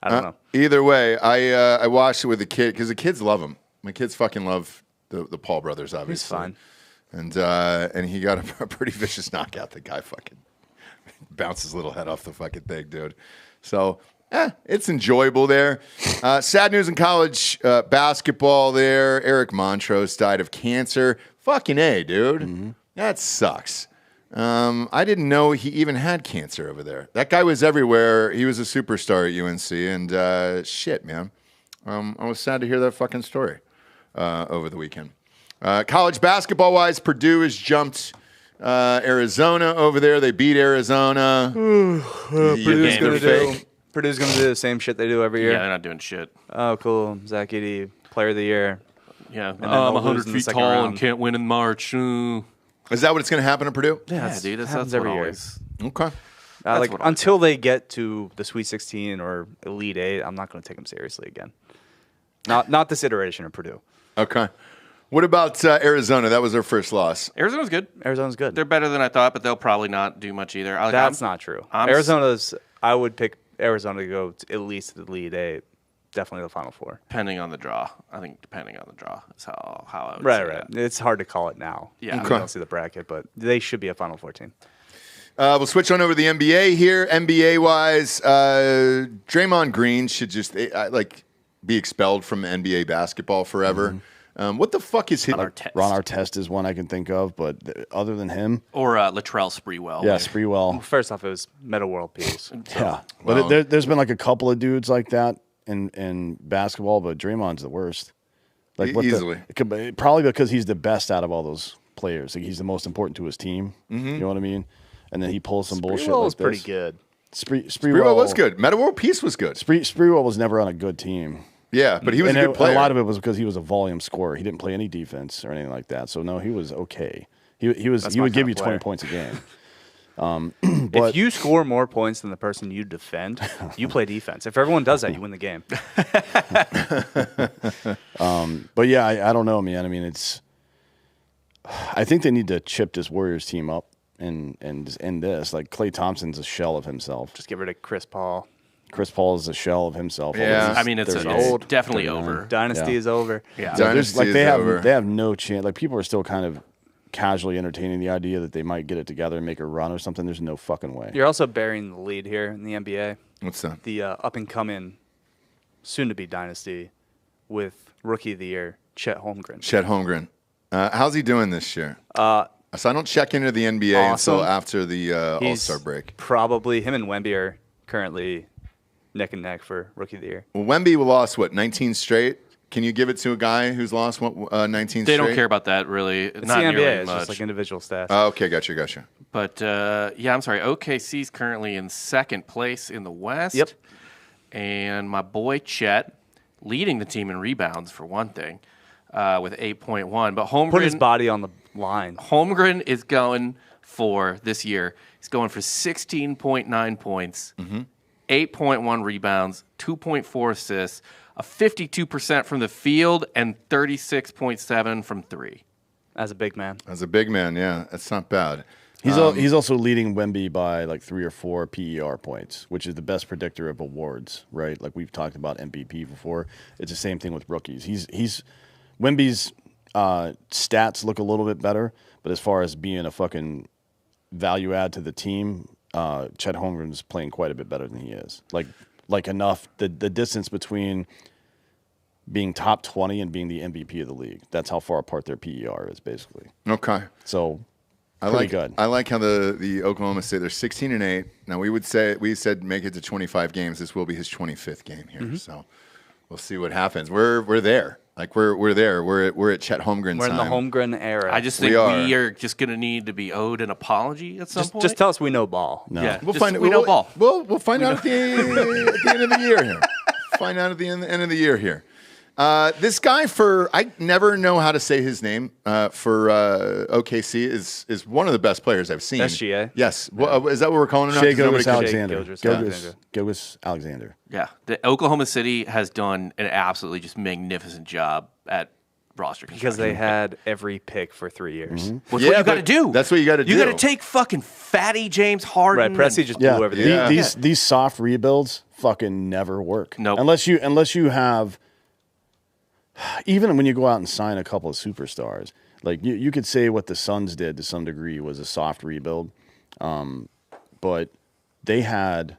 I don't know. Either way, I watched it with the kid because the kids love him. My kids fucking love the Paul brothers, obviously. He's fine. And he got a pretty vicious knockout. The guy fucking bounced his little head off the fucking thing, dude. So, it's enjoyable there. Sad news in college basketball there. Eric Montrose died of cancer. Fucking A, dude. Mm-hmm. That sucks. I didn't know he even had cancer over there. That guy was everywhere. He was a superstar at UNC. And shit, man. I was sad to hear that fucking story over the weekend. College basketball-wise, Purdue has jumped Arizona over there. They beat Arizona. Purdue's going to do the same shit they do every year. Yeah, they're not doing shit. Oh, cool. Zach Edey, player of the year. Yeah, I'm 100 feet tall and can't win in March. Is that what it's going to happen to Purdue? Yeah, dude. That's every year. Always. Okay. Until they get to the Sweet 16 or Elite 8, I'm not going to take them seriously again. Not this iteration of Purdue. Okay. What about Arizona? That was their first loss. Arizona's good. Arizona's good. They're better than I thought, but they'll probably not do much either. That's not true. I would pick Arizona to go to at least the lead eight. Definitely the Final Four. Depending on the draw. I think depending on the draw is how I would say Right. It's hard to call it now. Yeah. We don't see the bracket, but they should be a Final Four team. We'll switch on over to the NBA here. NBA-wise, Draymond Green should just be expelled from NBA basketball forever. Mm-hmm. What the fuck is his... Ron Artest is one I can think of, but other than him... Or Latrell Sprewell. Yeah, Sprewell. Well, first off, it was Meta World Peace. Yeah. But there's been like a couple of dudes like that in basketball, but Draymond's the worst. Easily. Probably because he's the best out of all those players. Like, he's the most important to his team. Mm-hmm. You know what I mean? And then he pulls some bullshit like this. Sprewell was pretty good. Sprewell was good. Meta World Peace was good. Sprewell was never on a good team. Yeah, but he was a good player. A lot of it was because he was a volume scorer. He didn't play any defense or anything like that. So no, he was okay. He would give you 20 points a game. But if you score more points than the person you defend, you play defense. If everyone does that, you win the game. But yeah, I don't know, man. I mean, I think they need to chip this Warriors team up and just end this. Like, Klay Thompson's a shell of himself. Just get rid of Chris Paul. Chris Paul is a shell of himself. Yeah, I mean, it's definitely over. Dynasty is over. Yeah, they have no chance. Like, people are still kind of casually entertaining the idea that they might get it together and make a run or something. There's no fucking way. You're also burying the lead here in the NBA. What's that? The up-and-coming, soon-to-be dynasty with Rookie of the Year, Chet Holmgren. Chet Holmgren. How's he doing this year? So I don't check into the NBA until after the All-Star break. Probably him and Wemby are currently neck and neck for Rookie of the Year. Well, Wemby lost, 19 straight? Can you give it to a guy who's lost 19 straight? They don't care about that, really. It's not the NBA. nearly It's much. just like individual stats. Okay, gotcha. But, I'm sorry. OKC's currently in second place in the West. Yep. And my boy Chet leading the team in rebounds, for one thing, with 8.1. But Holmgren... Put his body on the line. Holmgren is going for, this year, he's going for 16.9 points, 8.1 rebounds, 2.4 assists, a 52% from the field, and 36.7 from three. As a big man. Yeah. That's not bad. He's also leading Wemby by like 3 or 4 PER points, which is the best predictor of awards, right? Like, we've talked about MVP before. It's the same thing with rookies. Wemby's stats look a little bit better, but as far as being a fucking value add to the team, Chet Holmgren's playing quite a bit better than he is. Like enough, the distance between being top 20 and being the MVP of the league. That's how far apart their PER is, basically. Okay. So, pretty good. I like how the Oklahoma State, they're 16-8. Now, we said make it to 25 games. This will be his 25th game here. So we'll see what happens. We're there. Like, we're there. We're at Chet Holmgren's We're in the Holmgren era. I just think we are just going to need to be owed an apology at some point. Just tell us we know ball. No. Yeah, we'll find it. We know ball. We'll find out at the end of the year here. Find out at the end of the year here. This guy I never know how to say his name for OKC is one of the best players I've seen. SGA? Yes. Well, is that what we're calling him? Shai Gilgeous-Alexander. Gilgeous-Alexander. Yeah. The Oklahoma City has done an absolutely just magnificent job at roster construction. Because they had every pick for 3 years. What's what you got to do. That's what you got to do. You got to take fucking fatty James Harden. Right, Presti just blew everything. Yeah. These soft rebuilds fucking never work. Nope. Unless you have... Even when you go out and sign a couple of superstars, like you could say what the Suns did to some degree was a soft rebuild, but they had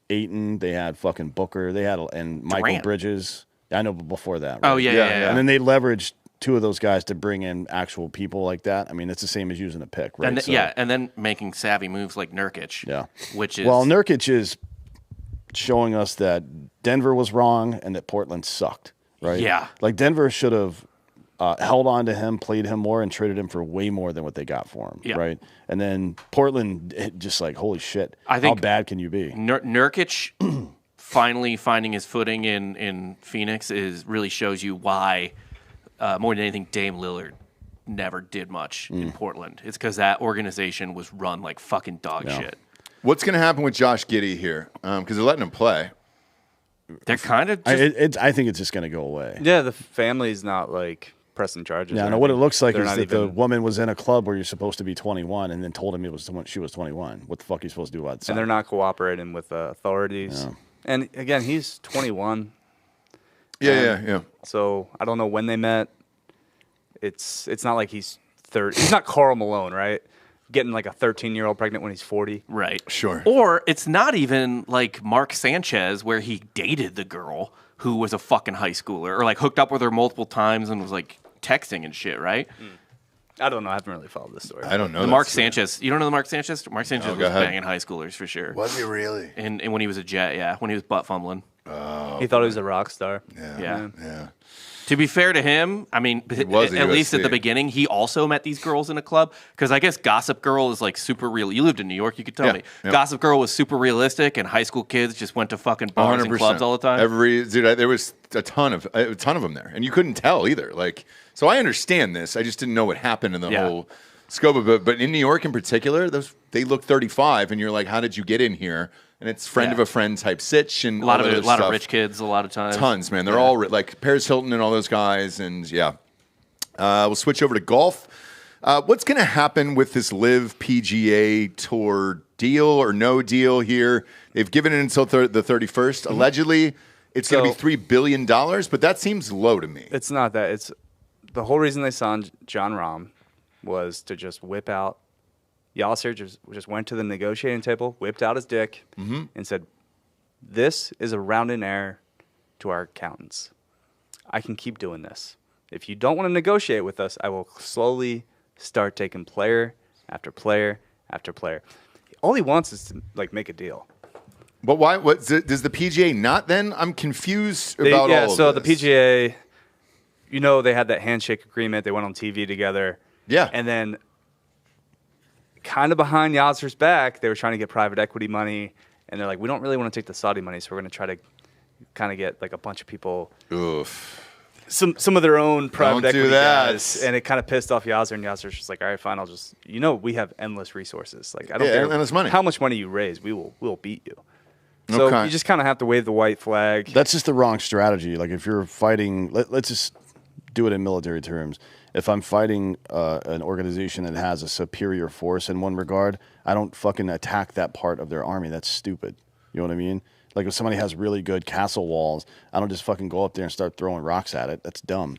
Ayton, they had fucking Booker, and Michael Durant. Bridges. I know, but before that. Right? Oh yeah. And then they leveraged 2 of those guys to bring in actual people like that. I mean, it's the same as using a pick, right? And then making savvy moves like Nurkic. Yeah. Which is Nurkic is showing us that Denver was wrong and that Portland sucked. Right? Yeah. Like, Denver should have held on to him, played him more, and traded him for way more than what they got for him. Yeah. Right? And then Portland, just like, holy shit, how bad can you be? Nurkic finally finding his footing in Phoenix really shows you why, more than anything, Dame Lillard never did much in Portland. It's because that organization was run like fucking dog shit. What's going to happen with Josh Giddey here? Because they're letting him play. They're kind of I think it's just going to go away. Yeah, the family's not like pressing charges. Yeah, no, what it looks like is that the woman was in a club where you're supposed to be 21 and then told him she was 21. What the fuck are you supposed to do about that? And they're not cooperating with authorities. Yeah. And again, he's 21. Yeah. So I don't know when they met. It's not like he's 30. He's not Karl Malone, right? Getting like a 13-year-old pregnant when he's 40. Right. Sure. Or it's not even like Mark Sanchez where he dated the girl who was a fucking high schooler or like hooked up with her multiple times and was like texting and shit, right? I don't know. I haven't really followed this story. I don't know. The Mark Sanchez. You don't know the Mark Sanchez? Mark Sanchez was banging high schoolers for sure. Was he really? And when he was a Jet, when he was butt fumbling. Oh, he thought he was a rock star. Yeah. To be fair to him, I mean, at least at the beginning, he also met these girls in a club. Because I guess Gossip Girl is like super real. You lived in New York, you could tell me. Yeah. Gossip Girl was super realistic, and high school kids just went to fucking bars 100%. And clubs all the time. There was a ton of them there, and you couldn't tell either. Like, so I understand this. I just didn't know what happened in the whole scope of it. But in New York in particular, they look 35, and you're like, how did you get in here? And it's friend of a friend type sitch and a lot of rich kids a lot of times. Tons, man. They're all like Paris Hilton and all those guys. And we'll switch over to golf. What's going to happen with this LIV PGA Tour deal or no deal here? They've given it until the 31st. Mm-hmm. Allegedly, it's going to be $3 billion, but that seems low to me. It's not that. It's the whole reason they signed Jon Rahm was to just whip out. Yasser just went to the negotiating table, whipped out his dick, and said, "This is a rounding error to our accountants. I can keep doing this. If you don't want to negotiate with us, I will slowly start taking player after player after player." All he wants is to make a deal. But why? What does the PGA not? Then I'm confused about all of this. So the PGA, they had that handshake agreement. They went on TV together. Yeah, and then, kind of behind Yasser's back, they were trying to get private equity money, and they're like, we don't really want to take the Saudi money, so we're going to try to kind of get a bunch of people, some of their own private equity guys, and it kind of pissed off Yasser, and Yasser's just like, all right, fine, I'll just, we have endless resources. Like, I don't care endless money. How much money you raise, we'll beat you. So you just kind of have to wave the white flag. That's just the wrong strategy. Like if you're fighting, let's just do it in military terms. If I'm fighting an organization that has a superior force in one regard, I don't fucking attack that part of their army. That's stupid. You know what I mean? Like if somebody has really good castle walls, I don't just fucking go up there and start throwing rocks at it. That's dumb.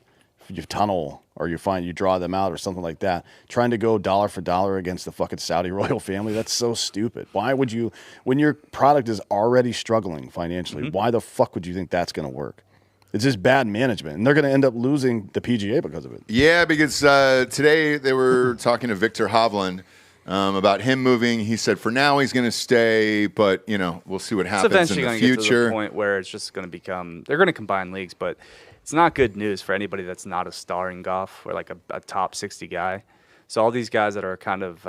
If you tunnel or you draw them out or something like that, trying to go dollar for dollar against the fucking Saudi royal family, that's so stupid. Why would you, when your product is already struggling financially, why the fuck would you think that's going to work? It's just bad management, and they're going to end up losing the PGA because of it. Yeah, because today they were talking to Victor Hovland about him moving. He said for now he's going to stay, but we'll see what happens in the future. It's eventually going to get to the point where it's just going to become. They're going to combine leagues, but it's not good news for anybody that's not a star in golf or like a top 60 guy. So all these guys that are kind of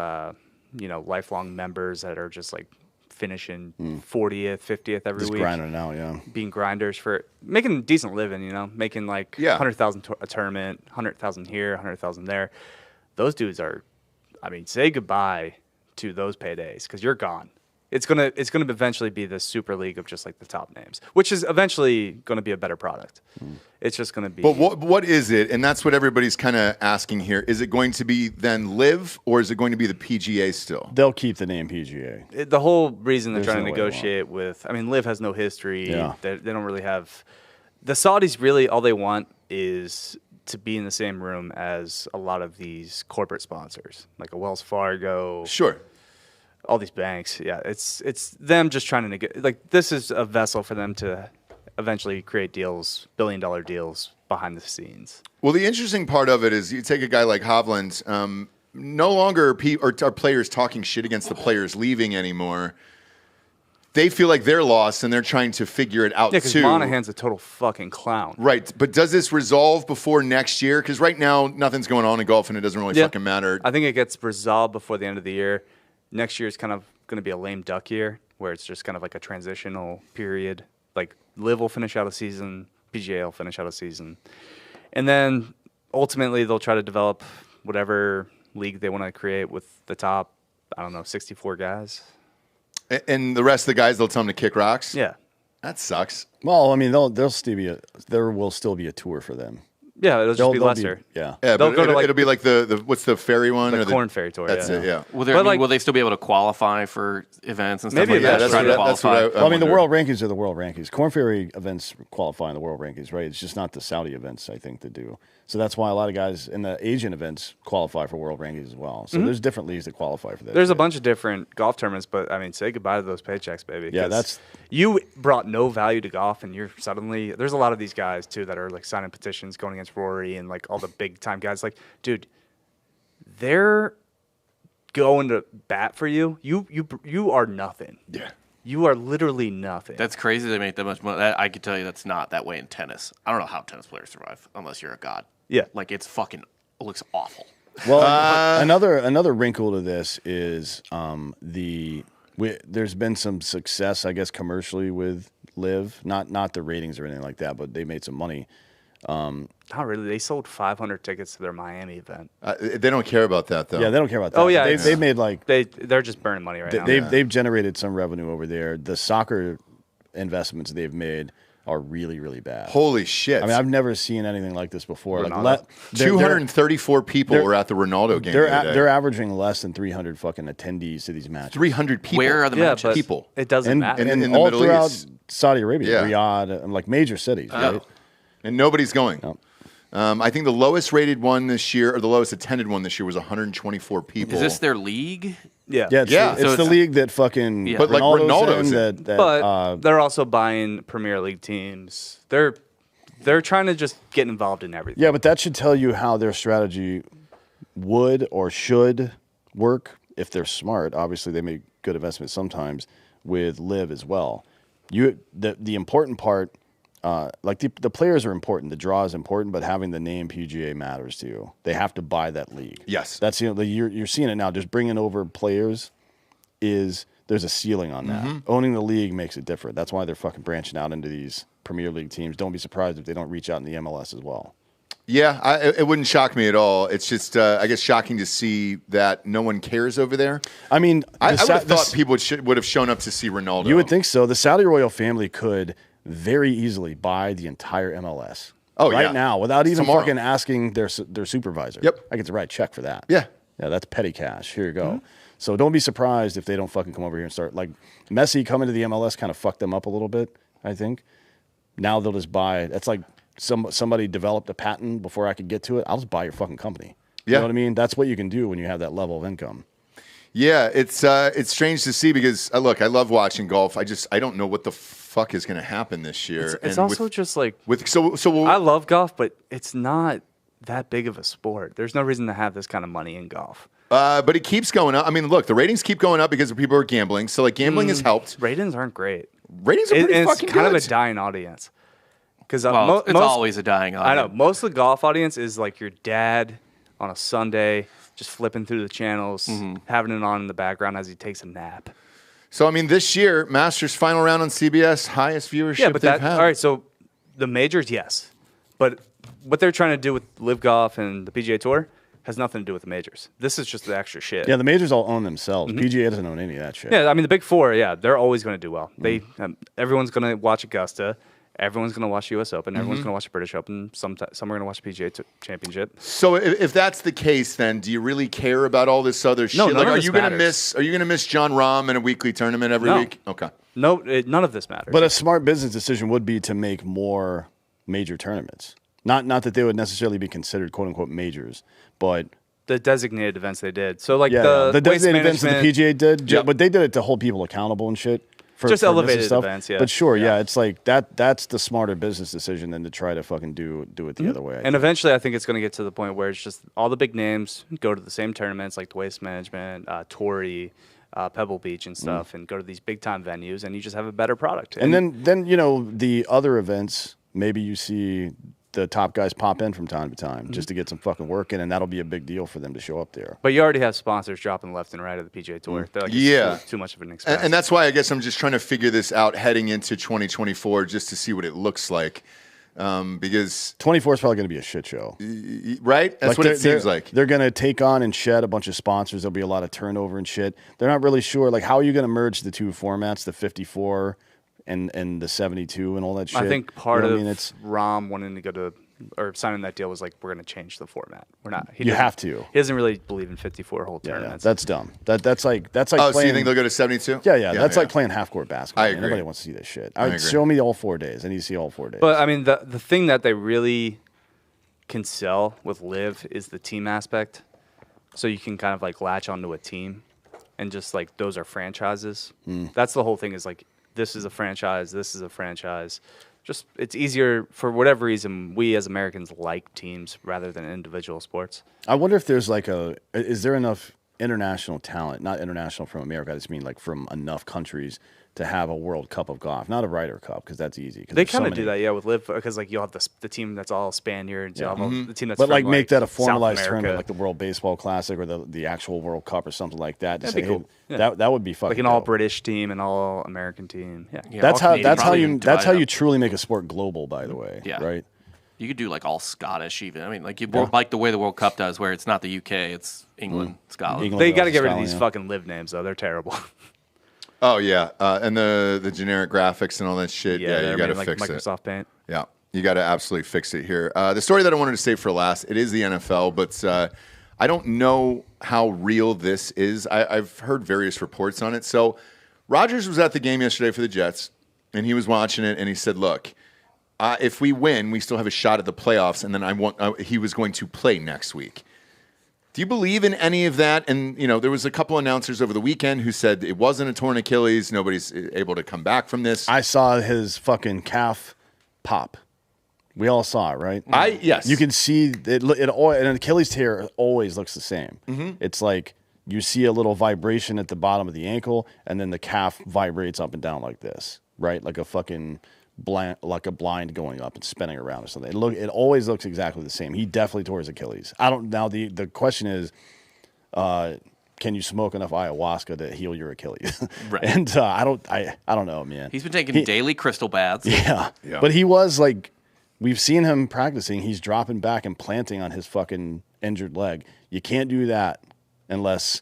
lifelong members that are just like finishing 40th, 50th every week. Just grinding out, yeah. Being grinders for making a decent living, making like 100,000 a tournament, 100,000 here, 100,000 there. Those dudes are, say goodbye to those paydays because you're gone. It's gonna eventually be the super league of just like the top names, which is eventually going to be a better product. It's just going to be. But what is it? And that's what everybody's kind of asking here. Is it going to be then LIV or is it going to be the PGA still? They'll keep the name PGA. The whole reason they're trying to negotiate with, LIV has no history. Yeah. They don't really have. The Saudis really all they want is to be in the same room as a lot of these corporate sponsors, like a Wells Fargo. Sure. All these banks, it's them just trying to this is a vessel for them to eventually create deals, billion-dollar deals behind the scenes. Well, the interesting part of it is you take a guy like Hovland. No longer are players talking shit against the players leaving anymore. They feel like they're lost and they're trying to figure it out too. Because Monahan's a total fucking clown. Right, but does this resolve before next year? Because right now nothing's going on in golf and it doesn't really fucking matter. I think it gets resolved before the end of the year. Next year is kind of going to be a lame duck year where it's just kind of like a transitional period. Like LIV will finish out a season, PGA will finish out a season. And then ultimately they'll try to develop whatever league they want to create with the top, 64 guys. And the rest of the guys, they'll tell them to kick rocks? Yeah. That sucks. Well, there will still be a tour for them. Yeah, it'll just be lesser. Yeah, but it'll be like the what's the ferry one? The Corn Ferry Tour. That's it, yeah. Will they still be able to qualify for events and stuff maybe like that? That's what I mean, the world rankings are the world rankings. Corn Ferry events qualify in the world rankings, right? It's just not the Saudi events, I think, that do. So that's why a lot of guys in the Asian events qualify for world rankings as well. So there's different leagues that qualify for that. There's a bunch of different golf tournaments, but I mean, say goodbye to those paychecks, baby. Yeah, you brought no value to golf, and you're suddenly there's a lot of these guys too that are like signing petitions, going against Rory and like all the big time guys. Like, dude, they're going to bat for you. You are nothing. Yeah. You are literally nothing. That's crazy they make that much money. I could tell you that's not that way in tennis. I don't know how tennis players survive unless you're a god. Yeah. Like, it looks awful. Well, another wrinkle to this is there's been some success, I guess, commercially with LIV. Not the ratings or anything like that, but they made some money. Not really. They sold 500 tickets to their Miami event. They don't care about that, though. Yeah, they don't care about that. Oh, yeah. They made like... They're just burning money right now. They've generated some revenue over there. The soccer investments they've made are really, really bad. Holy shit. I mean, I've never seen anything like this before. Like, 234 people were at the Ronaldo game. They're averaging less than 300 fucking attendees to these matches. 300 people. Where are the matches? People. It doesn't matter. in the all Middle throughout East. Saudi Arabia, Yeah. Riyadh, and like major cities, right? And nobody's going. No. I think the lowest rated one this year, or the lowest attended one this year, was 124 people. Is this their league? Yeah. Yeah, it's the league that fucking But like Ronaldo's in. But they're also buying Premier League teams. They're trying to just get involved in everything. Yeah, but that should tell you how their strategy would or should work if they're smart. Obviously, they make good investments sometimes with LIV as well. The important part, like the players are important, the draw is important, but having the name PGA matters to you. They have to buy that league. Yes, that's you're seeing it now. Just bringing over players there's a ceiling on that. Owning the league makes it different. That's why they're fucking branching out into these Premier League teams. Don't be surprised if they don't reach out in the MLS as well. Yeah, it wouldn't shock me at all. It's just, I guess, shocking to see that no one cares over there. I mean, I would have thought people would have shown up to see Ronaldo. You would think so. The Saudi royal family could very easily buy the entire MLS. Right now, without even fucking asking their supervisor. Yep. I get to write a check for that. Yeah. Yeah, that's petty cash. Here you go. So don't be surprised if they don't fucking come over here and start. Like, Messi coming to the MLS kind of fucked them up a little bit, I think. Now they'll just buy. That's like somebody developed a patent before I could get to it. I'll just buy your fucking company. You know what I mean? That's what you can do when you have that level of income. Yeah, it's strange to see because, look, I love watching golf. I don't know what the fuck is going to happen this year. It's also just like... I love golf, but it's not that big of a sport. There's no reason to have this kind of money in golf. But it keeps going up. I mean, look, the ratings keep going up because people are gambling. So, like, gambling has helped. Ratings aren't great. Ratings are pretty fucking good. It's kind of a dying audience. Because it's always a dying audience. I know. Most of the golf audience is like your dad on a Sunday, just flipping through the channels, having it on in the background as he takes a nap. So, I mean, this year, Masters final round on CBS, highest viewership they've had. All right, so the majors, yes. But what they're trying to do with LIV Golf and the PGA Tour has nothing to do with the majors. This is just the extra shit. Yeah, the majors all own themselves. PGA doesn't own any of that shit. Yeah, I mean, the big four, they're always going to do well. Everyone's going to watch Augusta. Everyone's going to watch the U.S. Open. Everyone's going to watch the British Open. Some are going to watch the PGA Championship. So if that's the case, then do you really care about all this other shit? Like, are you going to miss John Rahm in a weekly tournament every week? Okay. No, none of this matters. But a smart business decision would be to make more major tournaments. Not that they would necessarily be considered quote unquote majors, but the designated events they did. So like the designated events that the PGA did, but they did it to hold people accountable and shit. Just elevated events, But sure, it's like that's the smarter business decision than to try to fucking do it the other way. And eventually, I think it's going to get to the point where it's just all the big names go to the same tournaments, like the Waste Management, Torrey, Pebble Beach and stuff, and go to these big time venues, and you just have a better product. And then the other events, maybe you see the top guys pop in from time to time just to get some fucking work in, and that'll be a big deal for them to show up there. But you already have sponsors dropping left and right of the PGA Tour. They're like, it's too much of an expense. And that's why I guess I'm just trying to figure this out heading into 2024 just to see what it looks like. Because 24 is probably going to be a shit show. Right? That's what it seems like. They're going to take on and shed a bunch of sponsors. There'll be a lot of turnover and shit. They're not really sure. Like, how are you going to merge the two formats, the 54 and the 72 and all that shit? I think part of Rahm wanting to go to or signing that deal was like, we're going to change the format. We're not. You have to. He doesn't really believe in 54-hole tournaments. That's dumb. That's like oh, playing, so you think they'll go to 72? Yeah. That's like playing half-court basketball. I agree. Nobody wants to see this shit. I agree. Show me all 4 days. I need to see all 4 days. But, I mean, the thing that they really can sell with LIV is the team aspect. So you can kind of, like, latch onto a team and just, like, those are franchises. That's the whole thing is, like, this is a franchise, this is a franchise. Just it's easier for whatever reason. We as Americans like teams rather than individual sports. I wonder if there's like is there enough international talent, not international from America, I just mean like from enough countries to have a World Cup of golf, not a Ryder Cup, because that's easy. They kind of do that, yeah, with LIV, because like you'll have the team that's all Spaniards, you'll have the team that's but from, make that a formalized South tournament, America. like the World Baseball Classic or the actual World Cup or something like that. That'd be cool. That would be fucking like an all British team and all American team. Yeah, that's how you truly make a sport global. By the way, right? You could do like all Scottish even. I mean, like like the way the World Cup does, where it's not the UK, it's England, Scotland. They got to get rid of these fucking LIV names though. They're terrible. Oh yeah, and the generic graphics and all that shit. Yeah, you got to fix it. Microsoft Paint. Yeah, you got to absolutely fix it here. The story that I wanted to save for last, it is the NFL, but I don't know how real this is. I've heard various reports on it. So Rodgers was at the game yesterday for the Jets, and he was watching it, and he said, look, if we win, we still have a shot at the playoffs, and then he was going to play next week. Do you believe in any of that? And, there was a couple announcers over the weekend who said it wasn't a torn Achilles. Nobody's able to come back from this. I saw his fucking calf pop. We all saw it, right? Yes. You can see an Achilles tear always looks the same. Mm-hmm. It's like you see a little vibration at the bottom of the ankle, and then the calf vibrates up and down like this, right? Like a fucking blind going up and spinning around or something. It always looks exactly the same. He definitely tore his Achilles. Now the question is, can you smoke enough ayahuasca to heal your Achilles? Right. And I don't know, man. He's been taking daily crystal baths. Yeah. But he was like, we've seen him practicing. He's dropping back and planting on his fucking injured leg. You can't do that unless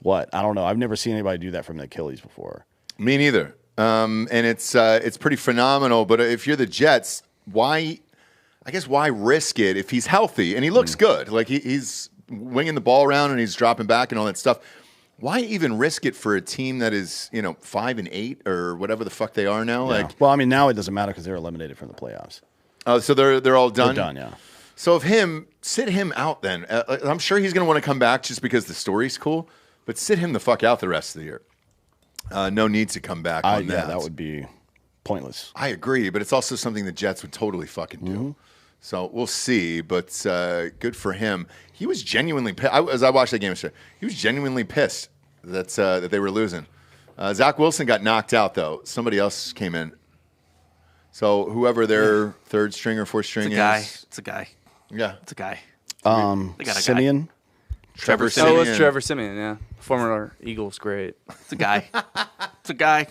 what? I don't know. I've never seen anybody do that from the Achilles before. Me neither. And it's pretty phenomenal. But if you're the Jets, why risk it if he's healthy and he looks good? Like he's winging the ball around and he's dropping back and all that stuff. Why even risk it for a team that is 5-8 or whatever the fuck they are now? Yeah. Well, I mean, now it doesn't matter because they're eliminated from the playoffs. Oh, so they're all done. They're done, yeah. So sit him out then. I'm sure he's going to want to come back just because the story's cool. But sit him the fuck out the rest of the year. No need to come back on that. Yeah, that would be pointless. I agree, but it's also something the Jets would totally fucking do. Mm-hmm. So we'll see, but good for him. He was genuinely pissed. As I watched that game yesterday, he was genuinely pissed that they were losing. Zach Wilson got knocked out, though. Somebody else came in. So whoever their third string or fourth string is. It's a guy. Yeah. It's a guy. They got a Simeon? Guy. Trevor Simeon. Oh, it's Trevor Simeon, yeah. Former Eagles great. It's a guy. It's a guy.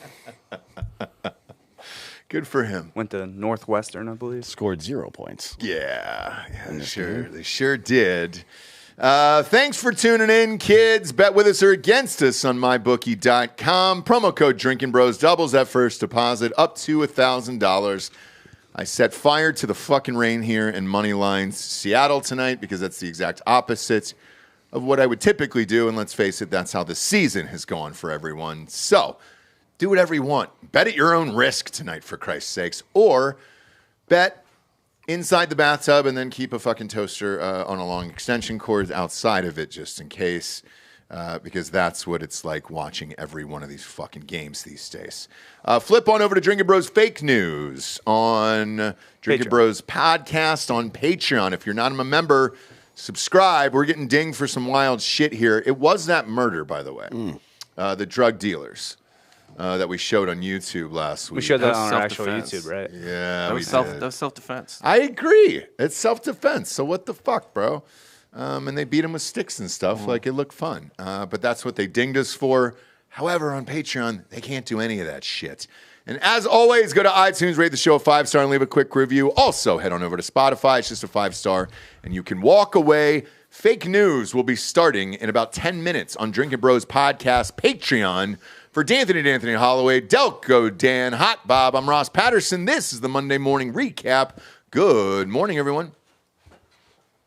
Good for him. Went to Northwestern, I believe. Scored 0 points. Yeah, they sure did. Thanks for tuning in, kids. Bet with us or against us on mybookie.com. Promo code Drinkin' Bros doubles that first deposit up to $1,000. I set fire to the fucking rain here in money lines Seattle tonight because that's the exact opposite of what I would typically do. And let's face it, that's how the season has gone for everyone. So do whatever you want. Bet at your own risk tonight, for Christ's sakes. Or bet inside the bathtub and then keep a fucking toaster on a long extension cord outside of it just in case. Because that's what it's like watching every one of these fucking games these days. Flip on over to Drinkin' Bros Fake News on Drinkin' Bros Podcast on Patreon. If you're not a member, subscribe. We're getting dinged for some wild shit here. It was that murder, by the way. The drug dealers that we showed on YouTube last week. We showed that on our actual YouTube, right? Yeah, that was self-defense. I agree. It's self-defense. So what the fuck, bro? And they beat him with sticks and stuff. Like, it looked fun. But that's what they dinged us for. However, on Patreon, they can't do any of that shit. And as always, go to iTunes, rate the show a 5-star, and leave a quick review. Also, head on over to Spotify. It's just a 5-star, and you can walk away. Fake News will be starting in about 10 minutes on Drinkin' Bros Podcast Patreon. For D'Anthony Holloway, Delco Dan, Hot Bob, I'm Ross Patterson. This is the Monday Morning Recap. Good morning, everyone.